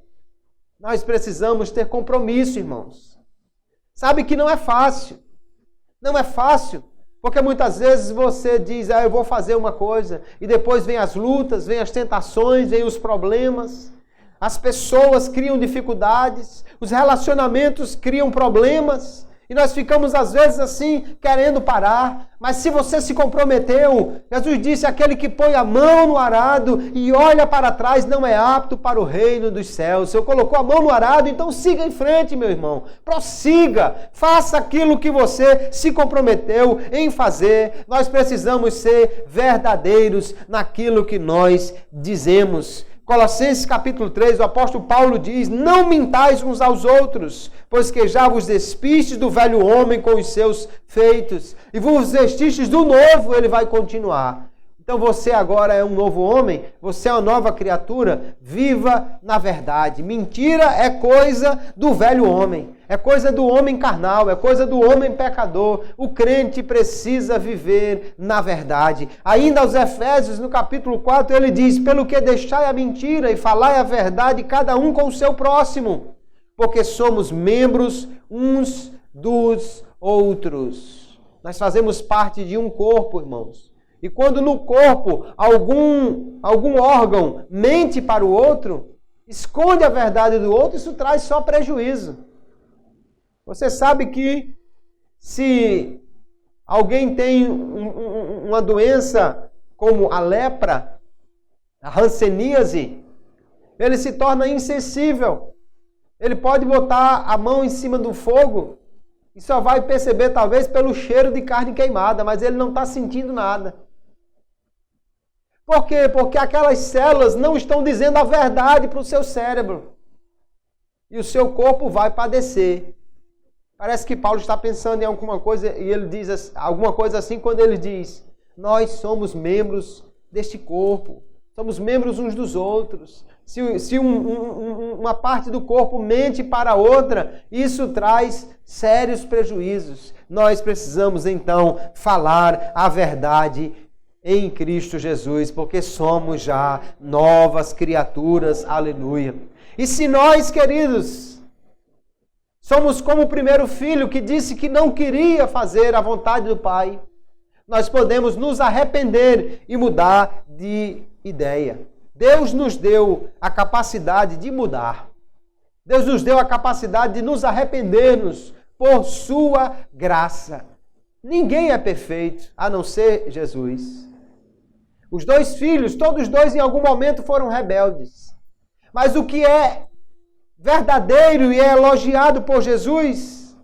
Nós precisamos ter compromisso, irmãos. Sabe que não é fácil. Não é fácil. Porque muitas vezes você diz, eu vou fazer uma coisa, e depois vem as lutas, vem as tentações, vem os problemas. As pessoas criam dificuldades, os relacionamentos criam problemas, e nós ficamos às vezes assim, querendo parar. Mas se você se comprometeu, Jesus disse, aquele que põe a mão no arado e olha para trás não é apto para o reino dos céus. Se eu colocou a mão no arado, então siga em frente, meu irmão. Prossiga, faça aquilo que você se comprometeu em fazer. Nós precisamos ser verdadeiros naquilo que nós dizemos. Colossenses capítulo 3, o apóstolo Paulo diz, não mintais uns aos outros, pois que já vos despistes do velho homem com os seus feitos, e vos vestistes do novo, ele vai continuar. Então você agora é um novo homem, você é uma nova criatura, viva na verdade. Mentira é coisa do velho homem, é coisa do homem carnal, é coisa do homem pecador. O crente precisa viver na verdade. Ainda aos Efésios, no capítulo 4, ele diz, pelo que deixai a mentira e falai a verdade, cada um com o seu próximo, porque somos membros uns dos outros. Nós fazemos parte de um corpo, irmãos. E quando no corpo algum órgão mente para o outro, esconde a verdade do outro, isso traz só prejuízo. Você sabe que se alguém tem uma doença como a lepra, a hanseníase, ele se torna insensível. Ele pode botar a mão em cima do fogo e só vai perceber talvez pelo cheiro de carne queimada, mas ele não está sentindo nada. Por quê? Porque aquelas células não estão dizendo a verdade para o seu cérebro. E o seu corpo vai padecer. Parece que Paulo está pensando em alguma coisa e ele diz alguma coisa assim quando ele diz, nós somos membros deste corpo, somos membros uns dos outros. Se uma parte do corpo mente para a outra, isso traz sérios prejuízos. Nós precisamos então falar a verdade em Cristo Jesus, porque somos já novas criaturas, aleluia. E se nós, queridos, somos como o primeiro filho que disse que não queria fazer a vontade do Pai, nós podemos nos arrepender e mudar de ideia. Deus nos deu a capacidade de mudar. Deus nos deu a capacidade de nos arrependermos por sua graça. Ninguém é perfeito, a não ser Jesus. Os dois filhos, todos dois em algum momento foram rebeldes. Mas o que é verdadeiro e é elogiado por Jesus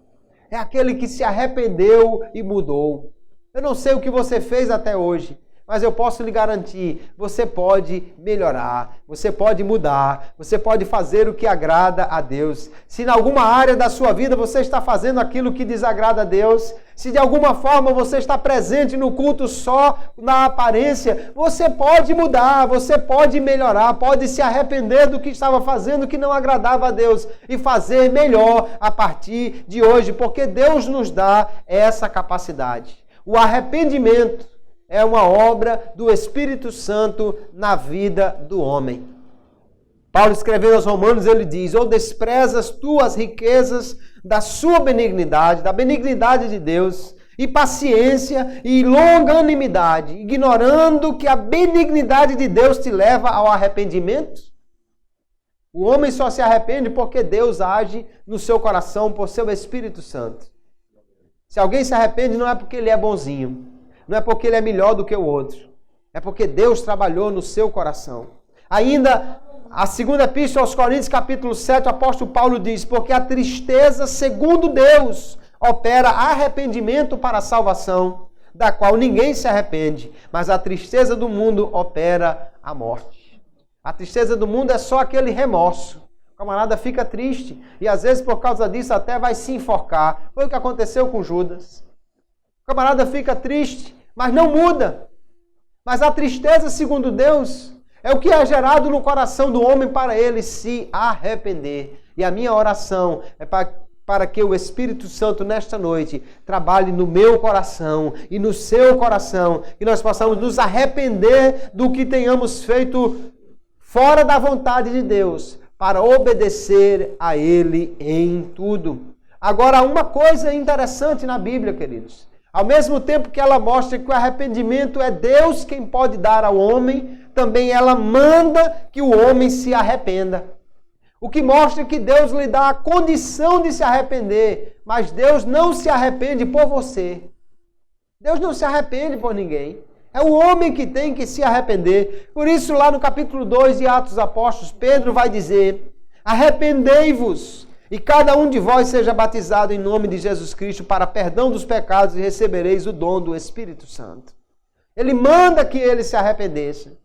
é aquele que se arrependeu e mudou. Eu não sei o que você fez até hoje, mas eu posso lhe garantir, você pode melhorar, você pode mudar, você pode fazer o que agrada a Deus. Se em alguma área da sua vida você está fazendo aquilo que desagrada a Deus, se de alguma forma você está presente no culto só na aparência, você pode mudar, você pode melhorar, pode se arrepender do que estava fazendo que não agradava a Deus e fazer melhor a partir de hoje, porque Deus nos dá essa capacidade. O arrependimento é uma obra do Espírito Santo na vida do homem. Paulo escrevendo aos Romanos, ele diz, ou desprezas tu as riquezas da sua benignidade, da benignidade de Deus, e paciência e longanimidade, ignorando que a benignidade de Deus te leva ao arrependimento? O homem só se arrepende porque Deus age no seu coração por seu Espírito Santo. Se alguém se arrepende, não é porque ele é bonzinho, não é porque ele é melhor do que o outro. É porque Deus trabalhou no seu coração. Ainda, a segunda epístola aos Coríntios, capítulo 7, o apóstolo Paulo diz, porque a tristeza, segundo Deus, opera arrependimento para a salvação, da qual ninguém se arrepende, mas a tristeza do mundo opera a morte. A tristeza do mundo é só aquele remorso. O camarada fica triste e às vezes por causa disso até vai se enforcar. Foi o que aconteceu com Judas. O camarada fica triste, mas não muda. Mas a tristeza, segundo Deus, é o que é gerado no coração do homem para ele se arrepender. E a minha oração é para que o Espírito Santo, nesta noite, trabalhe no meu coração e no seu coração, que nós possamos nos arrepender do que tenhamos feito fora da vontade de Deus, para obedecer a Ele em tudo. Agora, uma coisa interessante na Bíblia, queridos. Ao mesmo tempo que ela mostra que o arrependimento é Deus quem pode dar ao homem, também ela manda que o homem se arrependa. O que mostra que Deus lhe dá a condição de se arrepender, mas Deus não se arrepende por você. Deus não se arrepende por ninguém. É o homem que tem que se arrepender. Por isso, lá no capítulo 2 de Atos dos Apóstolos, Pedro vai dizer: arrependei-vos e cada um de vós seja batizado em nome de Jesus Cristo para perdão dos pecados e recebereis o dom do Espírito Santo. Ele manda que ele se arrependesse.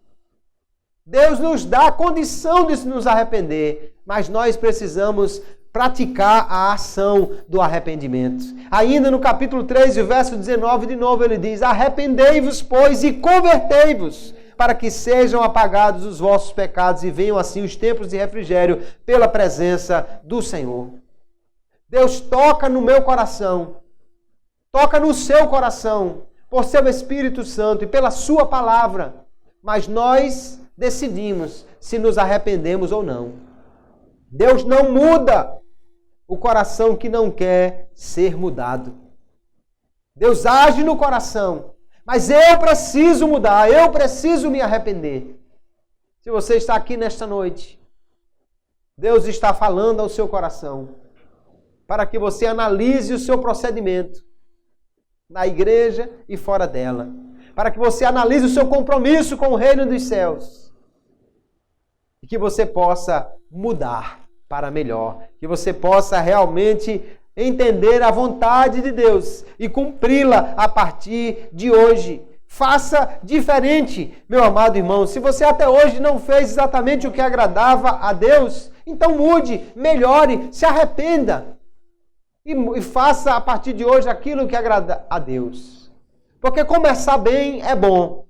Deus nos dá a condição de nos arrepender, mas nós precisamos praticar a ação do arrependimento. Ainda no capítulo 3, verso 19, de novo ele diz: arrependei-vos, pois, e convertei-vos, para que sejam apagados os vossos pecados e venham assim os tempos de refrigério pela presença do Senhor. Deus toca no meu coração, toca no seu coração, por seu Espírito Santo e pela sua palavra, mas nós decidimos se nos arrependemos ou não. Deus não muda o coração que não quer ser mudado. Deus age no coração, mas eu preciso mudar, eu preciso me arrepender. Se você está aqui nesta noite, Deus está falando ao seu coração para que você analise o seu procedimento na igreja e fora dela, para que você analise o seu compromisso com o reino dos céus e que você possa mudar para melhor, que você possa realmente entender a vontade de Deus e cumpri-la a partir de hoje. Faça diferente, meu amado irmão. Se você até hoje não fez exatamente o que agradava a Deus, então mude, melhore, se arrependa e faça a partir de hoje aquilo que agrada a Deus. Porque começar bem é bom,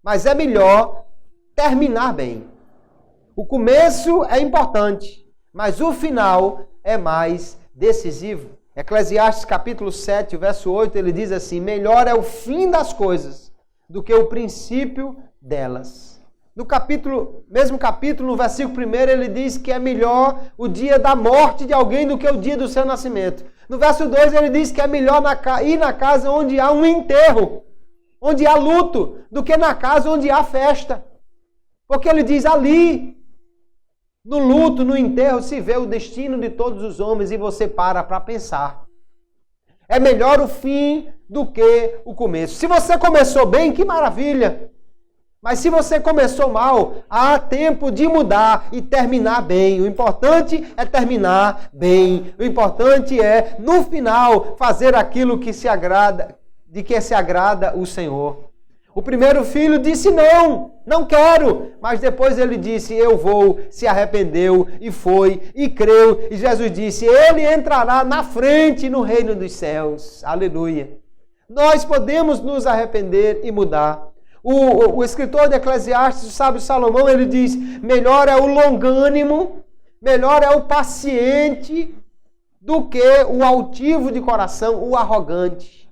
mas é melhor terminar bem. O começo é importante, mas o final é mais decisivo. Eclesiastes capítulo 7, verso 8, ele diz assim: melhor é o fim das coisas do que o princípio delas. No mesmo capítulo, no versículo 1, ele diz que é melhor o dia da morte de alguém do que o dia do seu nascimento. No verso 2, ele diz que é melhor ir na casa onde há um enterro, onde há luto, do que na casa onde há festa. Porque ele diz ali, no luto, no enterro, se vê o destino de todos os homens e você para pensar. É melhor o fim do que o começo. Se você começou bem, que maravilha! Mas se você começou mal, há tempo de mudar e terminar bem. O importante é terminar bem. O importante é, no final, fazer aquilo que se agrada, de que se agrada o Senhor. O primeiro filho disse não quero. Mas depois ele disse, eu vou, se arrependeu e foi e creu. E Jesus disse, ele entrará na frente no reino dos céus. Aleluia. Nós podemos nos arrepender e mudar. O escritor de Eclesiastes, o sábio Salomão, ele diz, melhor é o longânimo, melhor é o paciente do que o altivo de coração, o arrogante.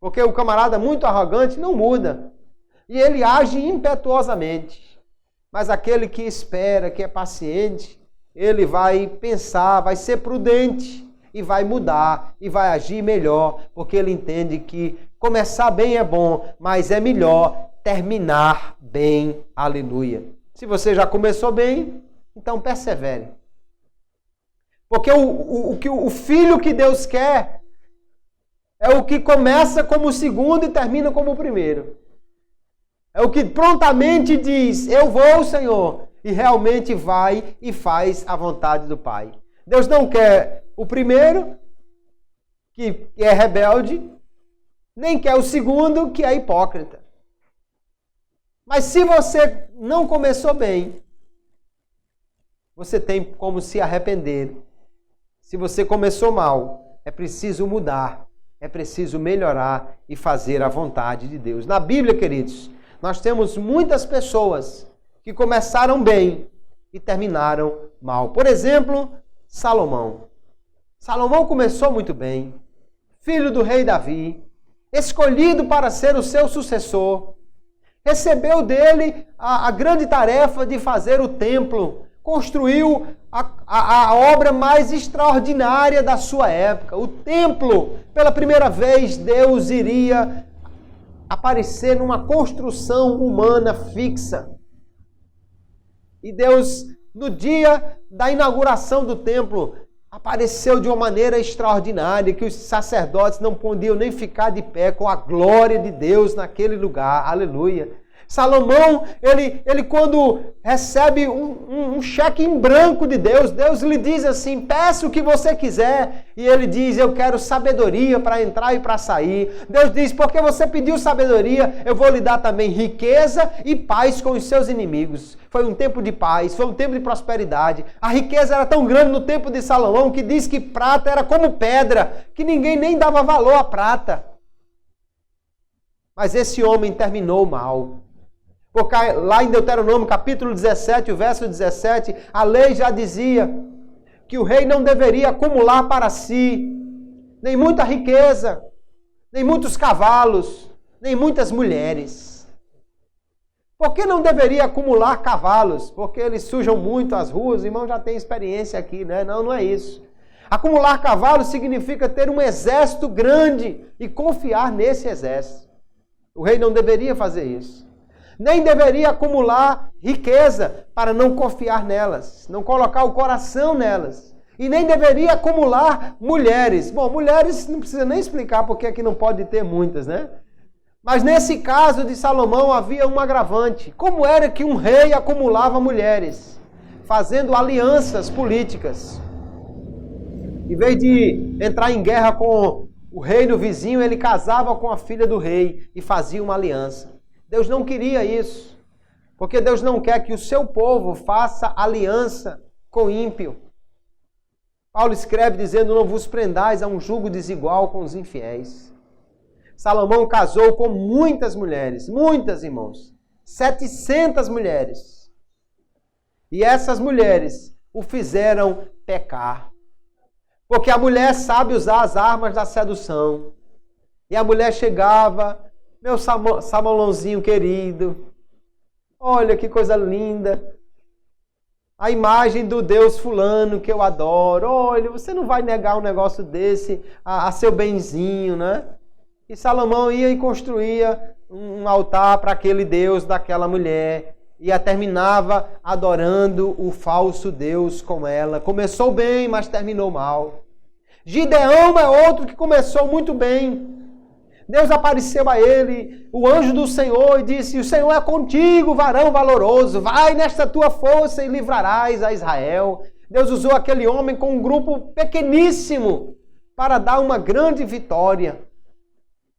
Porque o camarada muito arrogante não muda. E ele age impetuosamente. Mas aquele que espera, que é paciente, ele vai pensar, vai ser prudente e vai mudar e vai agir melhor, porque ele entende que começar bem é bom, mas é melhor terminar bem. Aleluia. Se você já começou bem, então persevere. Porque o filho que Deus quer é o que começa como o segundo e termina como o primeiro. É o que prontamente diz, eu vou, Senhor, e realmente vai e faz a vontade do Pai. Deus não quer o primeiro, que é rebelde, nem quer o segundo, que é hipócrita. Mas se você não começou bem, você tem como se arrepender. Se você começou mal, é preciso mudar. é preciso melhorar e fazer a vontade de Deus. Na Bíblia, queridos, nós temos muitas pessoas que começaram bem e terminaram mal. Por exemplo, Salomão. Salomão começou muito bem, filho do rei Davi, escolhido para ser o seu sucessor. Recebeu dele a grande tarefa de fazer o templo. Construiu a obra mais extraordinária da sua época. O templo, pela primeira vez, Deus iria aparecer numa construção humana fixa. E Deus, no dia da inauguração do templo, apareceu de uma maneira extraordinária, que os sacerdotes não podiam nem ficar de pé com a glória de Deus naquele lugar. Aleluia. Salomão, ele quando recebe um cheque em branco de Deus, Deus lhe diz assim, peça o que você quiser. E ele diz, eu quero sabedoria para entrar e para sair. Deus diz, porque você pediu sabedoria, eu vou lhe dar também riqueza e paz com os seus inimigos. Foi um tempo de paz, foi um tempo de prosperidade. A riqueza era tão grande no tempo de Salomão que diz que prata era como pedra, que ninguém nem dava valor à prata. Mas esse homem terminou mal. Porque lá em Deuteronômio, capítulo 17, o verso 17, a lei já dizia que o rei não deveria acumular para si nem muita riqueza, nem muitos cavalos, nem muitas mulheres. Por que não deveria acumular cavalos? Porque eles sujam muito as ruas, o irmão já tem experiência aqui, né? Não, não é isso. Acumular cavalos significa ter um exército grande e confiar nesse exército. O rei não deveria fazer isso. Nem deveria acumular riqueza para não confiar nelas, não colocar o coração nelas. E nem deveria acumular mulheres. Bom, mulheres não precisa nem explicar porque aqui não pode ter muitas, né? Mas nesse caso de Salomão havia um agravante. Como era que um rei acumulava mulheres? Fazendo alianças políticas. Em vez de entrar em guerra com o reino vizinho, ele casava com a filha do rei e fazia uma aliança. Deus não queria isso, porque Deus não quer que o seu povo faça aliança com ímpio. Paulo escreve dizendo, não vos prendais a um jugo desigual com os infiéis. Salomão casou com muitas mulheres, muitas, irmãos, 700 mulheres. E essas mulheres o fizeram pecar. Porque a mulher sabe usar as armas da sedução. E a mulher chegava, meu Salomãozinho querido, olha que coisa linda, a imagem do Deus fulano que eu adoro, olha, você não vai negar um negócio desse a seu benzinho, né? E Salomão ia e construía um altar para aquele Deus daquela mulher, e a terminava adorando o falso Deus com ela. Começou bem, mas terminou mal. Gideão é outro que começou muito bem. Deus apareceu a ele, o anjo do Senhor, e disse, o Senhor é contigo, varão valoroso, vai nesta tua força e livrarás a Israel. Deus usou aquele homem com um grupo pequeníssimo para dar uma grande vitória.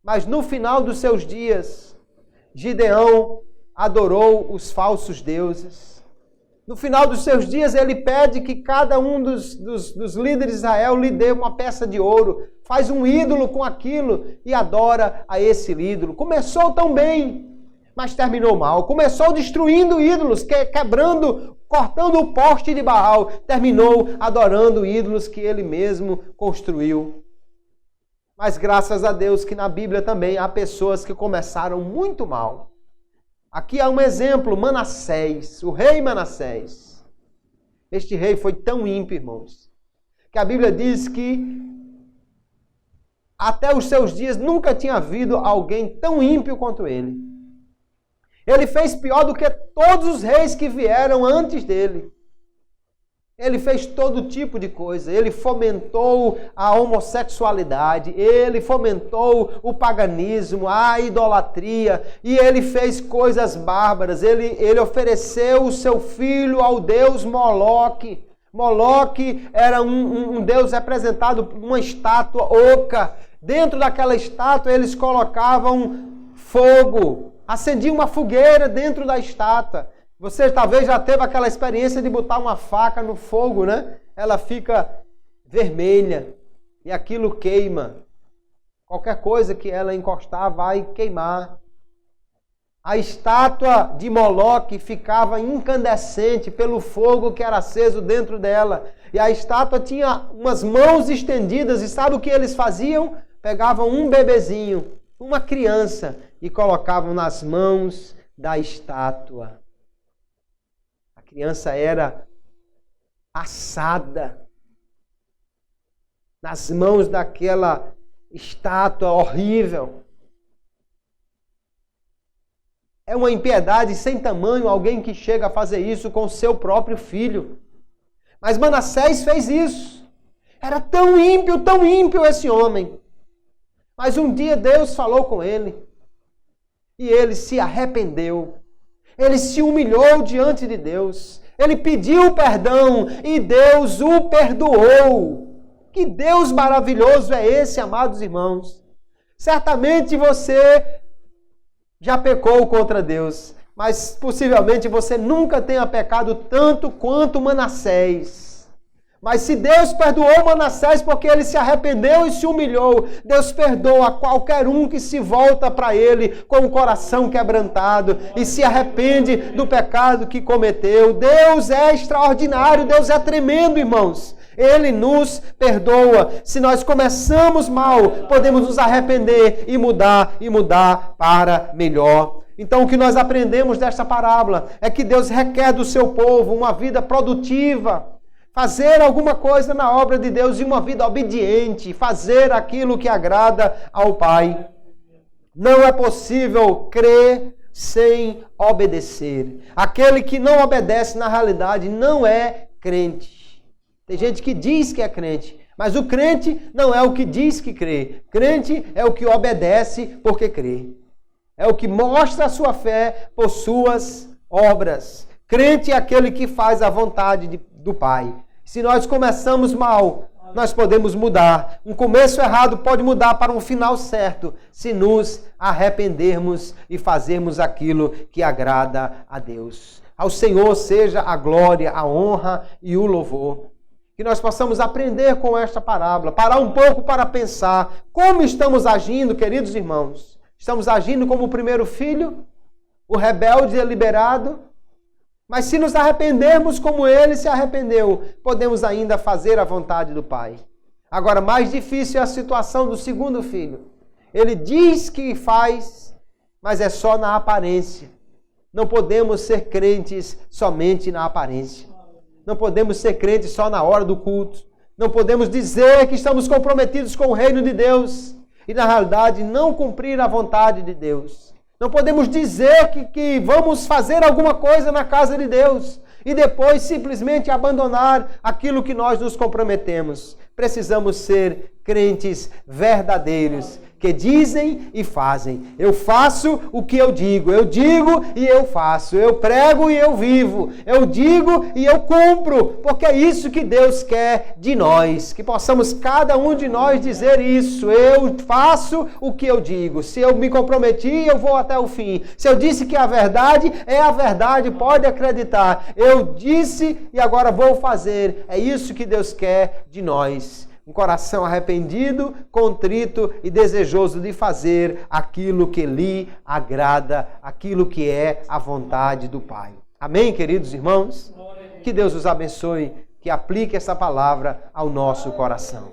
Mas no final dos seus dias, Gideão adorou os falsos deuses. No final dos seus dias, ele pede que cada um dos líderes de Israel lhe dê uma peça de ouro, faz um ídolo com aquilo e adora a esse ídolo. Começou tão bem, mas terminou mal. Começou destruindo ídolos, quebrando, cortando o poste de Baal. Terminou adorando ídolos que ele mesmo construiu. Mas graças a Deus que na Bíblia também há pessoas que começaram muito mal. Aqui há um exemplo, Manassés, o rei Manassés. Este rei foi tão ímpio, irmãos, que a Bíblia diz que até os seus dias nunca tinha havido alguém tão ímpio quanto ele. Ele fez pior do que todos os reis que vieram antes dele. Ele fez todo tipo de coisa. Ele fomentou a homossexualidade, ele fomentou o paganismo, a idolatria, e ele fez coisas bárbaras. Ele ofereceu o seu filho ao deus Moloque. Moloque era um deus representado por uma estátua oca. Dentro daquela estátua eles colocavam fogo, acendiam uma fogueira dentro da estátua. Você talvez já teve aquela experiência de botar uma faca no fogo, né? Ela fica vermelha e aquilo queima. Qualquer coisa que ela encostar vai queimar. A estátua de Moloque ficava incandescente pelo fogo que era aceso dentro dela. E a estátua tinha umas mãos estendidas. E sabe o que eles faziam? Pegavam um bebezinho, uma criança, e colocavam nas mãos da estátua. A criança era assada nas mãos daquela estátua horrível. É uma impiedade sem tamanho alguém que chega a fazer isso com seu próprio filho. Mas Manassés fez isso. Era tão ímpio esse homem. Mas um dia Deus falou com ele. E ele se arrependeu. Ele se humilhou diante de Deus. Ele pediu perdão e Deus o perdoou. Que Deus maravilhoso é esse, amados irmãos? Certamente você já pecou contra Deus, mas possivelmente você nunca tenha pecado tanto quanto Manassés. Mas se Deus perdoou Manassés porque ele se arrependeu e se humilhou, Deus perdoa qualquer um que se volta para ele com o coração quebrantado e se arrepende do pecado que cometeu. Deus é extraordinário, Deus é tremendo, irmãos. Ele nos perdoa. Se nós começamos mal, podemos nos arrepender e mudar para melhor. Então, o que nós aprendemos desta parábola é que Deus requer do seu povo uma vida produtiva, fazer alguma coisa na obra de Deus e uma vida obediente, fazer aquilo que agrada ao Pai. Não é possível crer sem obedecer. Aquele que não obedece, na realidade, não é crente. Tem gente que diz que é crente, mas o crente não é o que diz que crê. Crente é o que obedece porque crê. É o que mostra a sua fé por suas obras. Crente é aquele que faz a vontade do Pai. Se nós começamos mal, nós podemos mudar. Um começo errado pode mudar para um final certo, se nos arrependermos e fazermos aquilo que agrada a Deus. Ao Senhor seja a glória, a honra e o louvor. Que nós possamos aprender com esta parábola, parar um pouco para pensar como estamos agindo, queridos irmãos. Estamos agindo como o primeiro filho, o rebelde deliberado, mas se nos arrependermos como ele se arrependeu, podemos ainda fazer a vontade do Pai. Agora, mais difícil é a situação do segundo filho. Ele diz que faz, mas é só na aparência. Não podemos ser crentes somente na aparência. Não podemos ser crentes só na hora do culto. Não podemos dizer que estamos comprometidos com o reino de Deus e, na realidade, não cumprir a vontade de Deus. Não podemos dizer que vamos fazer alguma coisa na casa de Deus e depois simplesmente abandonar aquilo que nós nos comprometemos. Precisamos ser crentes verdadeiros, que dizem e fazem. Eu faço o que eu digo e eu faço. Eu prego e eu vivo. Eu digo e eu cumpro, porque é isso que Deus quer de nós. Que possamos cada um de nós dizer isso. Eu faço o que eu digo. Se eu me comprometi, eu vou até o fim. Se eu disse que a verdade é a verdade, pode acreditar. Eu disse e agora vou fazer. É isso que Deus quer de nós. Um coração arrependido, contrito e desejoso de fazer aquilo que lhe agrada, aquilo que é a vontade do Pai. Amém, queridos irmãos? Que Deus os abençoe, que aplique essa palavra ao nosso coração.